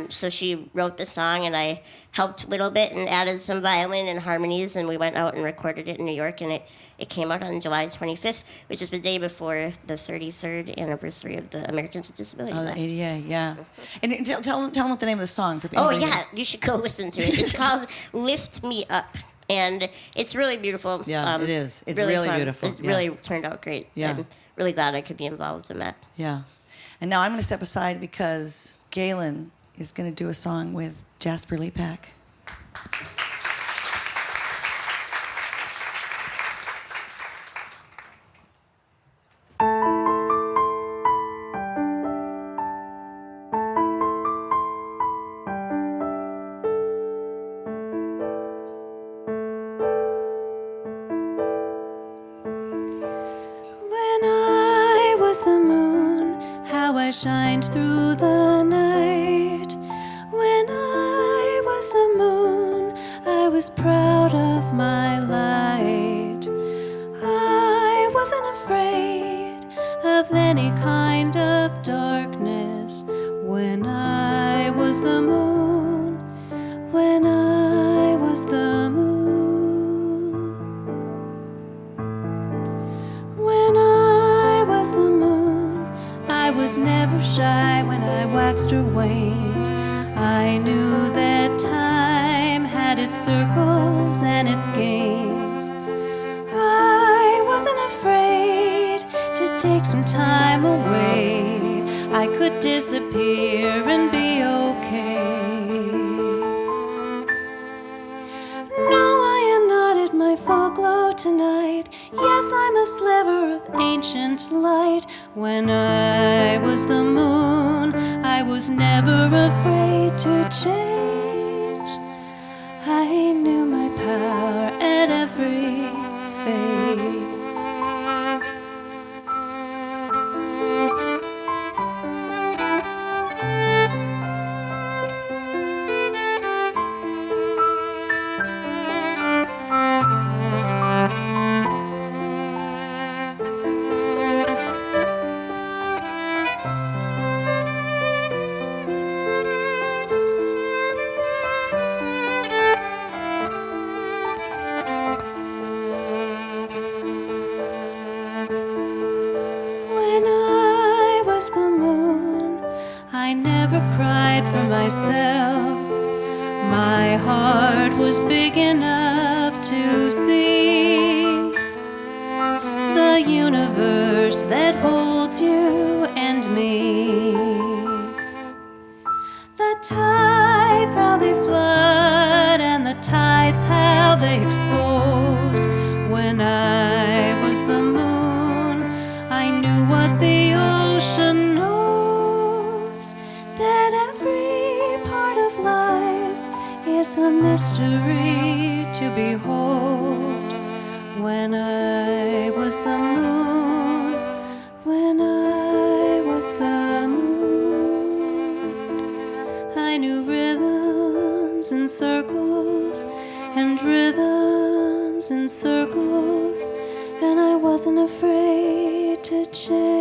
she wrote the song, and I helped a little bit and added some violin and harmonies, and we went out and recorded it in New York, and it came out on July 25th, which is the day before the 33rd anniversary of the Americans with Disabilities Act. The ADA, yeah. And tell them what the name of the song for people. Oh, yeah, you should go listen to it. It's called Lift Me Up, and it's really beautiful. Yeah, it is. It's really fun. beautiful. It really turned out great. Yeah. I'm really glad I could be involved in that. Yeah. And now I'm going to step aside because Gaelynn is going to do a song with Jaspar Lepak. When I was shine through the night. When I was the moon, I was proud of my light. I wasn't afraid of any kind of darkness. When I was the moon, when I was the moon. When I was the moon, I was never shy when I waxed or waned. I knew that time had its circles and its games. I wasn't afraid to take some time away. I could disappear and be okay. No, I am not at my full glow tonight. Yes, I'm a sliver of ancient light. When I was the moon, I was never afraid to change. I knew my power at every phase. When I was the moon, I never cried for myself. My heart was big enough to see the universe that holds you and me. The tides, how they flood, and the tides, how they expose. When I was the moon, I knew what the ocean knows, that every part of life is a mystery to behold. When I was the moon, when I was the moon, I knew rhythms and circles, and rhythms and circles, and I wasn't afraid to change.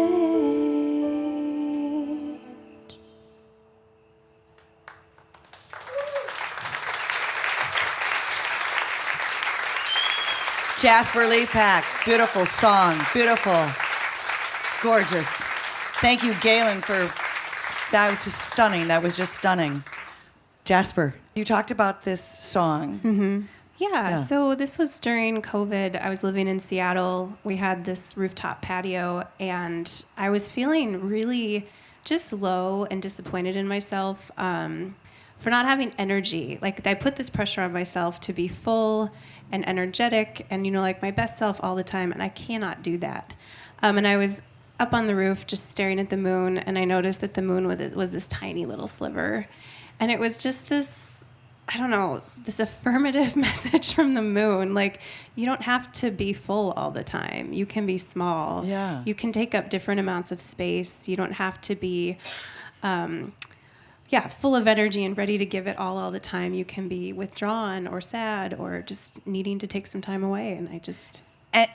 Jaspar Lepak, beautiful song, beautiful, gorgeous. Thank you, Gaelynn, for that was just stunning. That was just stunning. Jaspar, you talked about this song. Mm-hmm. Yeah, Yeah. so this was during COVID. I was living in Seattle. We had this rooftop patio, and I was feeling really just low and disappointed in myself for not having energy. Like, I put this pressure on myself to be full and energetic and, you know, like my best self all the time, and I cannot do that. And I was up on the roof just staring at the moon, and I noticed that the moon was this tiny little sliver. And it was just this, I don't know, this affirmative message from the moon. Like, you don't have to be full all the time. You can be small. Yeah. You can take up different amounts of space. You don't have to be, full of energy and ready to give it all the time. You can be withdrawn or sad or just needing to take some time away. And I just...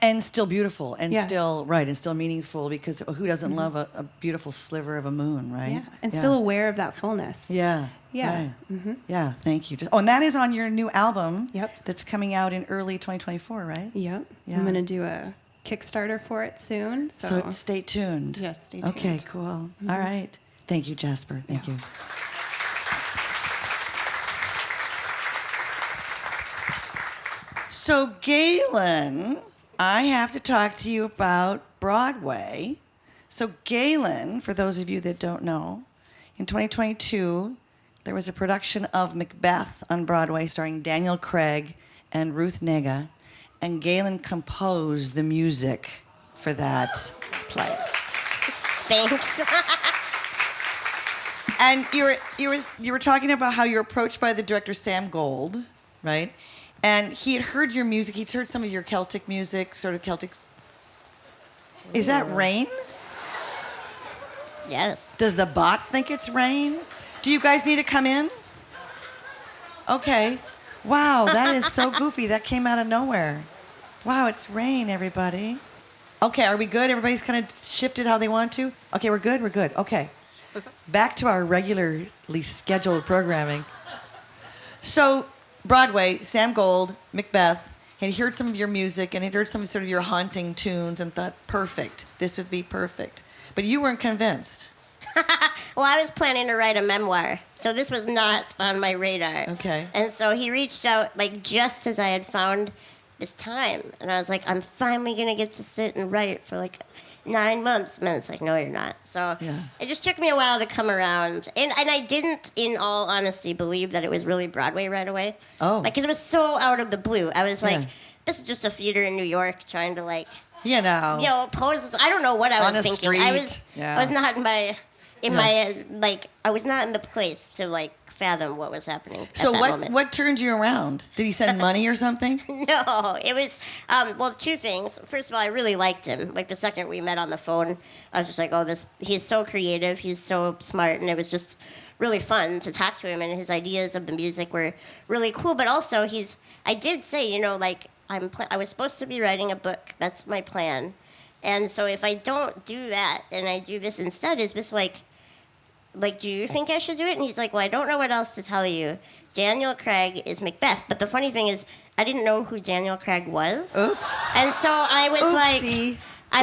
And still beautiful, and Yeah. still, right, and still meaningful, because who doesn't love a beautiful sliver of a moon, right? Yeah, and still aware of that fullness. Yeah. Yeah. Right. Mm-hmm. Yeah, thank you. Oh, and that is on your new album. Yep. That's coming out in early 2024, right? Yep. Yeah. I'm going to do a Kickstarter for it soon. So stay tuned. Yes, stay tuned. Okay, cool. All right. Thank you, Jaspar. Thank you. So, Gaelynn, I have to talk to you about Broadway. So, Gaelynn, for those of you that don't know, in 2022, there was a production of Macbeth on Broadway starring Daniel Craig and Ruth Negga, and Gaelynn composed the music for that play. Thanks. And you were talking about how you were approached by the director Sam Gold, right? And he had heard your music. He'd heard some of your Celtic music, sort of Celtic. Is that rain? Yes. Does the bot think it's rain? Do you guys need to come in? Okay. Wow, that is so goofy. That came out of nowhere. Wow, it's rain, everybody. Okay, are we good? Everybody's kind of shifted how they want to? Okay, we're good? We're good. Okay. Back to our regularly scheduled programming. So, Broadway, Sam Gold, Macbeth, had heard some of your music and had heard some sort of your haunting tunes and thought, perfect, this would be perfect. But you weren't convinced. Well, I was planning to write a memoir, so this was not on my radar. Okay. And so he reached out, just as I had found this time. And I was like, I'm finally going to get to sit and write for 9 months. And it's like, no, you're not. So It just took me a while to come around. And I didn't, in all honesty, believe that it was really Broadway right away. Oh. Because it was so out of the blue. I was like, this is just a theater in New York trying to, pose. I don't know what I was thinking. Street. I was not I was not in the place to fathom what was happening at that moment. What turned you around? Did he send money or something? No, it was two things. First of all, I really liked him. The second we met on the phone, I was just like, he's so creative, he's so smart, and it was just really fun to talk to him, and his ideas of the music were really cool. But also, I did say, I was supposed to be writing a book. That's my plan. And so if I don't do that and I do this instead, is this do you think I should do it? And he's like, well, I don't know what else to tell you. Daniel Craig is Macbeth. But the funny thing is, I didn't know who Daniel Craig was. Oops. And so I was Oopsie.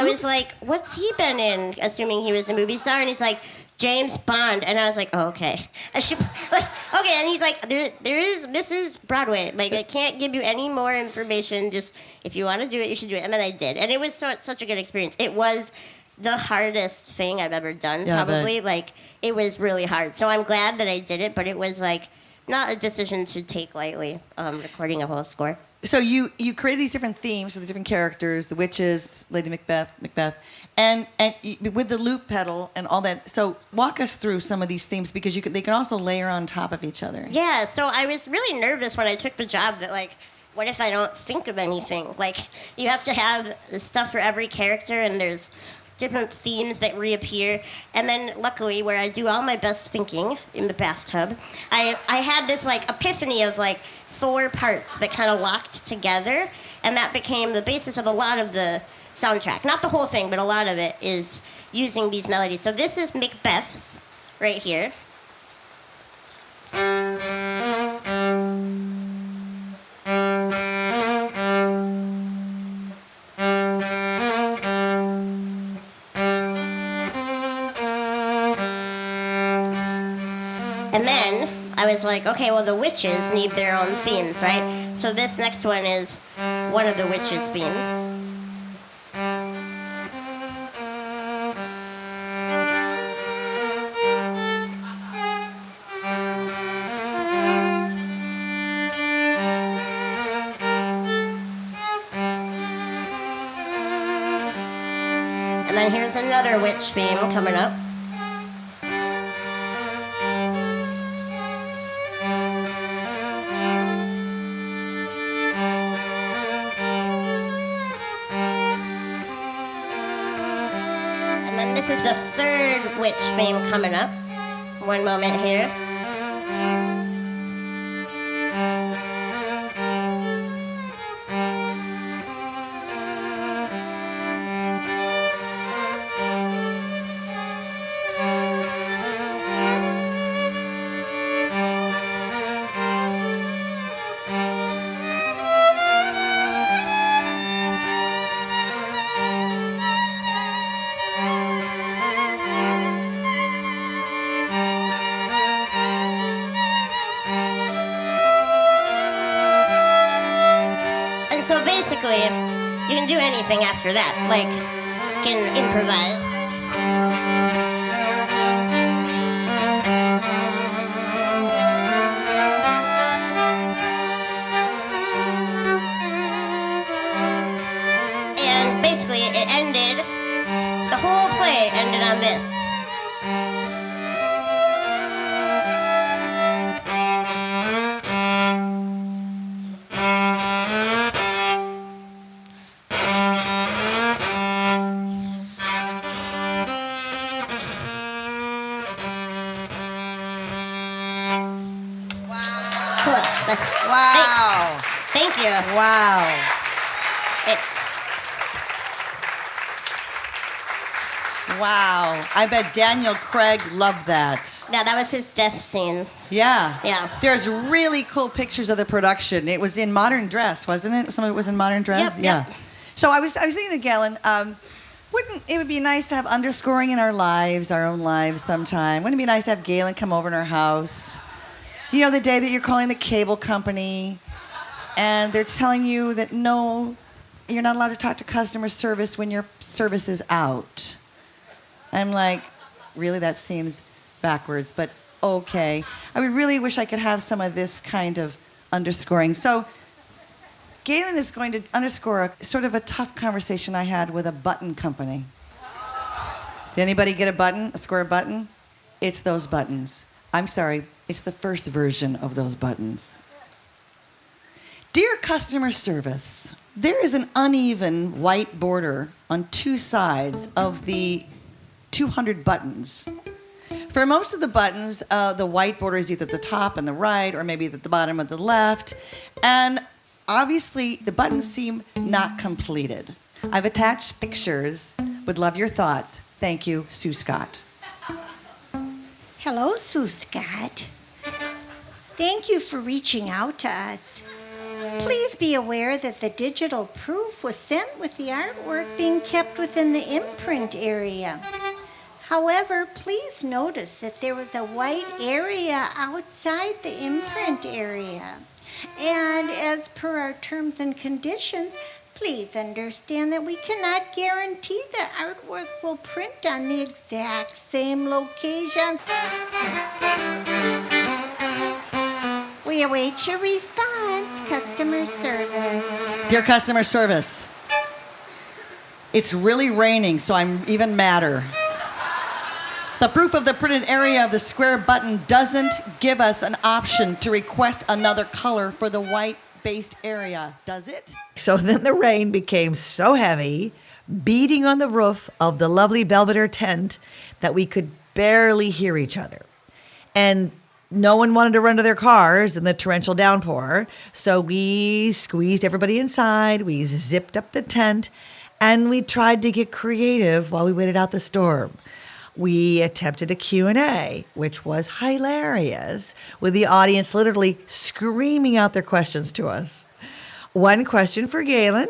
was like, what's he been in? Assuming he was a movie star. And he's like, James Bond. And I was like, oh, okay. Okay. And he's like, this is Broadway. I can't give you any more information. Just, if you want to do it, you should do it. And then I did. And it was such a good experience. It was the hardest thing I've ever done, probably. It was really hard. So I'm glad that I did it, but it was, not a decision to take lightly, recording a whole score. So you created these different themes for the different characters, the witches, Lady Macbeth, and with the loop pedal and all that. So walk us through some of these themes, because they can also layer on top of each other. Yeah, so I was really nervous when I took the job that, what if I don't think of anything? You have to have stuff for every character, and there's different themes that reappear. And then, luckily, where I do all my best thinking in the bathtub, I had this, epiphany of, 4 parts that kind of locked together, and that became the basis of a lot of the soundtrack. Not the whole thing, but a lot of it is using these melodies. So this is Macbeth's right here. And then I was like, okay, well, the witches need their own themes, right? So this next one is one of the witches' themes. And then here's another witch theme coming up. This is the third witch theme coming up. One moment here. So basically, you can do anything after that. You can improvise. And basically, it ended, the whole play ended on this. Wow. Thank you. Wow. It's, Wow. I bet Daniel Craig loved that. yeah, that was his death scene. Yeah. Yeah. There's really cool pictures of the production. It was in modern dress, wasn't it? Some of it was in modern dress? Yep, Yeah. yep. So I was thinking to Gaelynn, wouldn't it would be nice to have underscoring in our lives, our own lives sometime? Wouldn't it be nice to have Gaelynn come over in our house? You know, the day that you're calling the cable company and they're telling you that no, you're not allowed to talk to customer service when your service is out. I'm like, really? That seems backwards, but okay. I would really wish I could have some of this kind of underscoring. So Gaelynn is going to underscore a sort of a tough conversation I had with a button company. Did anybody get a button, a square button? It's those buttons. I'm sorry, it's the first version of those buttons. Dear customer service, there is an uneven white border on two sides of the 200 buttons. For most of the buttons, the white border is either at the top and the right, or maybe at the bottom of the left. And obviously, the buttons seem not completed. I've attached pictures. Would love your thoughts. Thank you, Sue Scott. Hello, Sue Scott. Thank you for reaching out to us. Please be aware that the digital proof was sent with the artwork being kept within the imprint area. However, please notice that there was a white area outside the imprint area. And as per our terms and conditions, please understand that we cannot guarantee that artwork will print on the exact same location. We await your response, customer service. Dear customer service, it's really raining, so I'm even madder. The proof of the printed area of the square button doesn't give us an option to request another color for the white-based area, does it? So then the rain became so heavy, beating on the roof of the lovely Belvedere tent, that we could barely hear each other. And no one wanted to run to their cars in the torrential downpour, so we squeezed everybody inside, we zipped up the tent, and we tried to get creative while we waited out the storm. We attempted a Q&A, which was hilarious, with the audience literally screaming out their questions to us. One question for Gaelynn: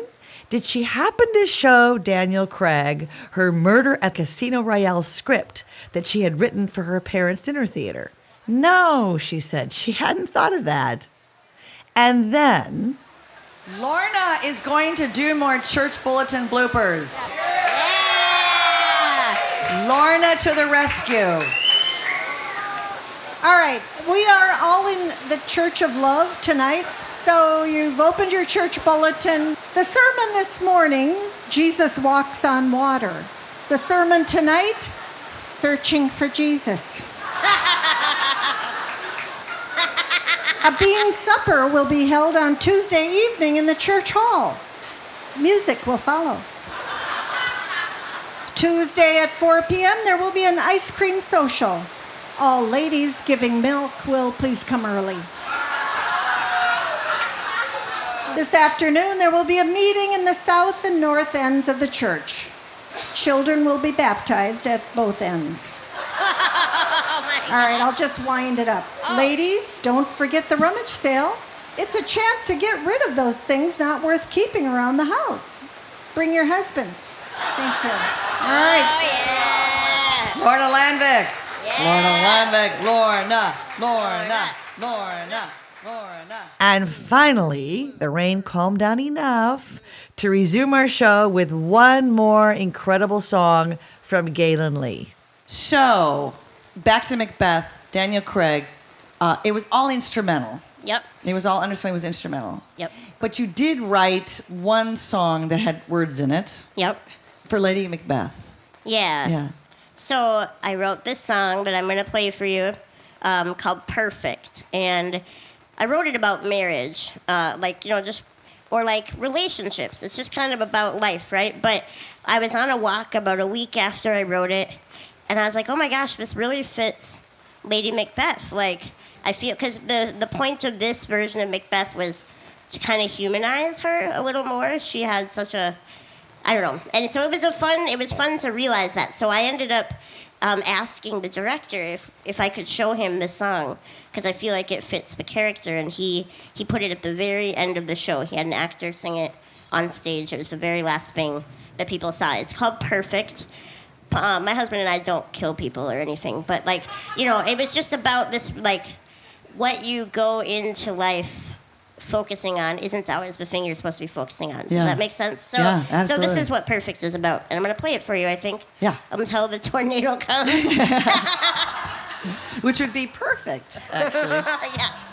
did she happen to show Daniel Craig her Murder at Casino Royale script that she had written for her parents' dinner theater? No, she said. She hadn't thought of that. And then Lorna is going to do more church bulletin bloopers. Lorna to the rescue. All right, we are all in the Church of Love tonight. So you've opened your church bulletin. The sermon this morning, Jesus walks on water. The sermon tonight, searching for Jesus. A bean supper will be held on Tuesday evening in the church hall. Music will follow. Tuesday at 4 p.m., there will be an ice cream social. All ladies giving milk will please come early. This afternoon, there will be a meeting in the south and north ends of the church. Children will be baptized at both ends. All right, I'll just wind it up. Ladies, don't forget the rummage sale. It's a chance to get rid of those things not worth keeping around the house. Bring your husbands. Thank you. All right. Oh, yeah. Lorna Landvik. Yeah. Lorna. And finally, the rain calmed down enough to resume our show with one more incredible song from Gaelynn Lea. So, back to Macbeth, Daniel Craig. It was all instrumental. Yep. It was all understanding was instrumental. Yep. But you did write one song that had words in it Yep. for Lady Macbeth. Yeah. Yeah. So I wrote this song that I'm going to play for you called Perfect. And I wrote it about marriage, or relationships. It's just kind of about life, right? But I was on a walk about a week after I wrote it, and I was like, oh my gosh, this really fits Lady Macbeth. Like, I feel because the point of this version of Macbeth was to kind of humanize her a little more. She had such a, I don't know, and so it was fun to realize that. So I ended up asking the director if I could show him the song because I feel like it fits the character, and he put it at the very end of the show. He had an actor sing it on stage. It was the very last thing that people saw. It's called Perfect. My husband and I don't kill people or anything, but like, you know, it was just about this, like, what you go into life focusing on isn't always the thing you're supposed to be focusing on. Yeah. Does that make sense? So, Yeah, so absolutely. this is what Perfect is about, and I'm gonna play it for you. I think. Yeah. Until the tornado comes. Which would be perfect, actually. Yes.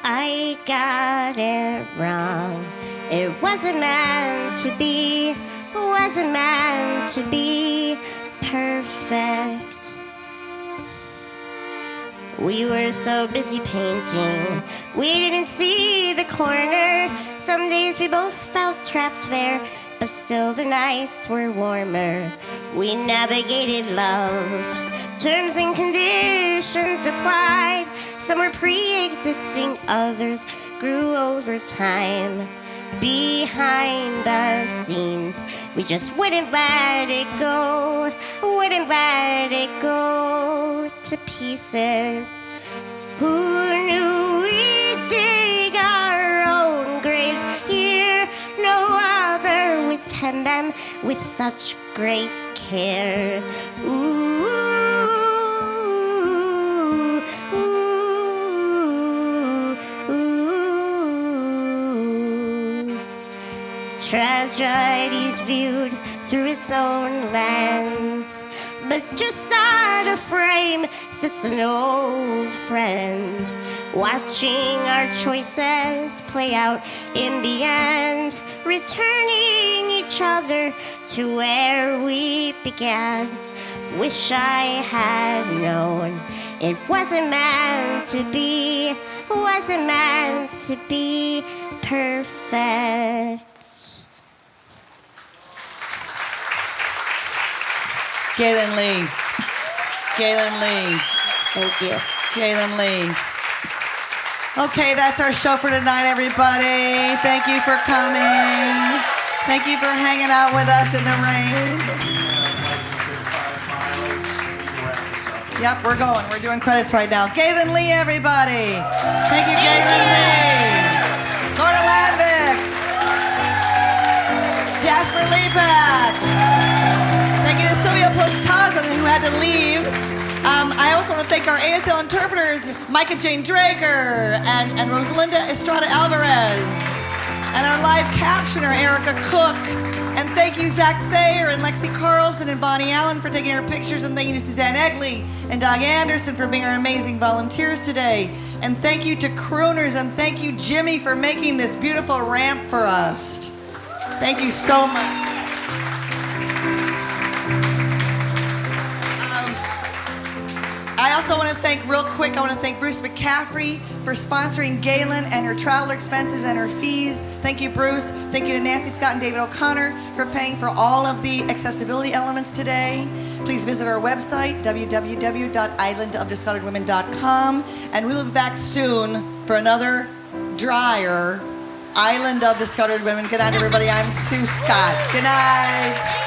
I got it wrong. It wasn't meant to be. Wasn't meant to be perfect. We were so busy painting, we didn't see the corner. Some days we both felt trapped there, but still the nights were warmer. We navigated love, terms and conditions applied. Some were pre-existing, others grew over time. Behind the scenes, we just wouldn't let it go, wouldn't let it go to pieces. Who knew we'd dig our own graves here? No other would tend them with such great care. Ooh, ooh, ooh. Tragedy's viewed through its own lens, but just out of frame sits an old friend, watching our choices play out in the end, returning each other to where we began. Wish I had known it wasn't meant to be, wasn't meant to be perfect. Gaelynn Lea. Gaelynn Lea. Thank you. Gaelynn Lea. Okay, that's our show for tonight, everybody. Thank you for coming. Thank you for hanging out with us in the rain. Yep, we're going. We're doing credits right now. Gaelynn Lea, everybody. Thank you, Gaelynn Lea. Lorna Landvik. Jaspar Lepak. Thank you to Silvia Pontaza, who had to leave. I also want to thank our ASL interpreters, Micah Jane Drager and Rosalinda Estrada Alvarez. And our live captioner, Erica Cook. And thank you, Zach Thayer and Lexi Carlson and Bonnie Allen for taking our pictures. And thank you to Suzanne Egley and Doug Anderson for being our amazing volunteers today. And thank you to Crooners, and thank you, Jimmy, for making this beautiful ramp for us. Thank you so much. I also want to thank, real quick, I want to thank Bruce McCaffrey for sponsoring Gaelynn and her travel expenses and her fees. Thank you, Bruce. Thank you to Nancy Scott and David O'Connor for paying for all of the accessibility elements today. Please visit our website, www.islandofdiscoloredwomen.com, and we will be back soon for another drier Island of Discolored Women. Good night, everybody. I'm Sue Scott. Good night.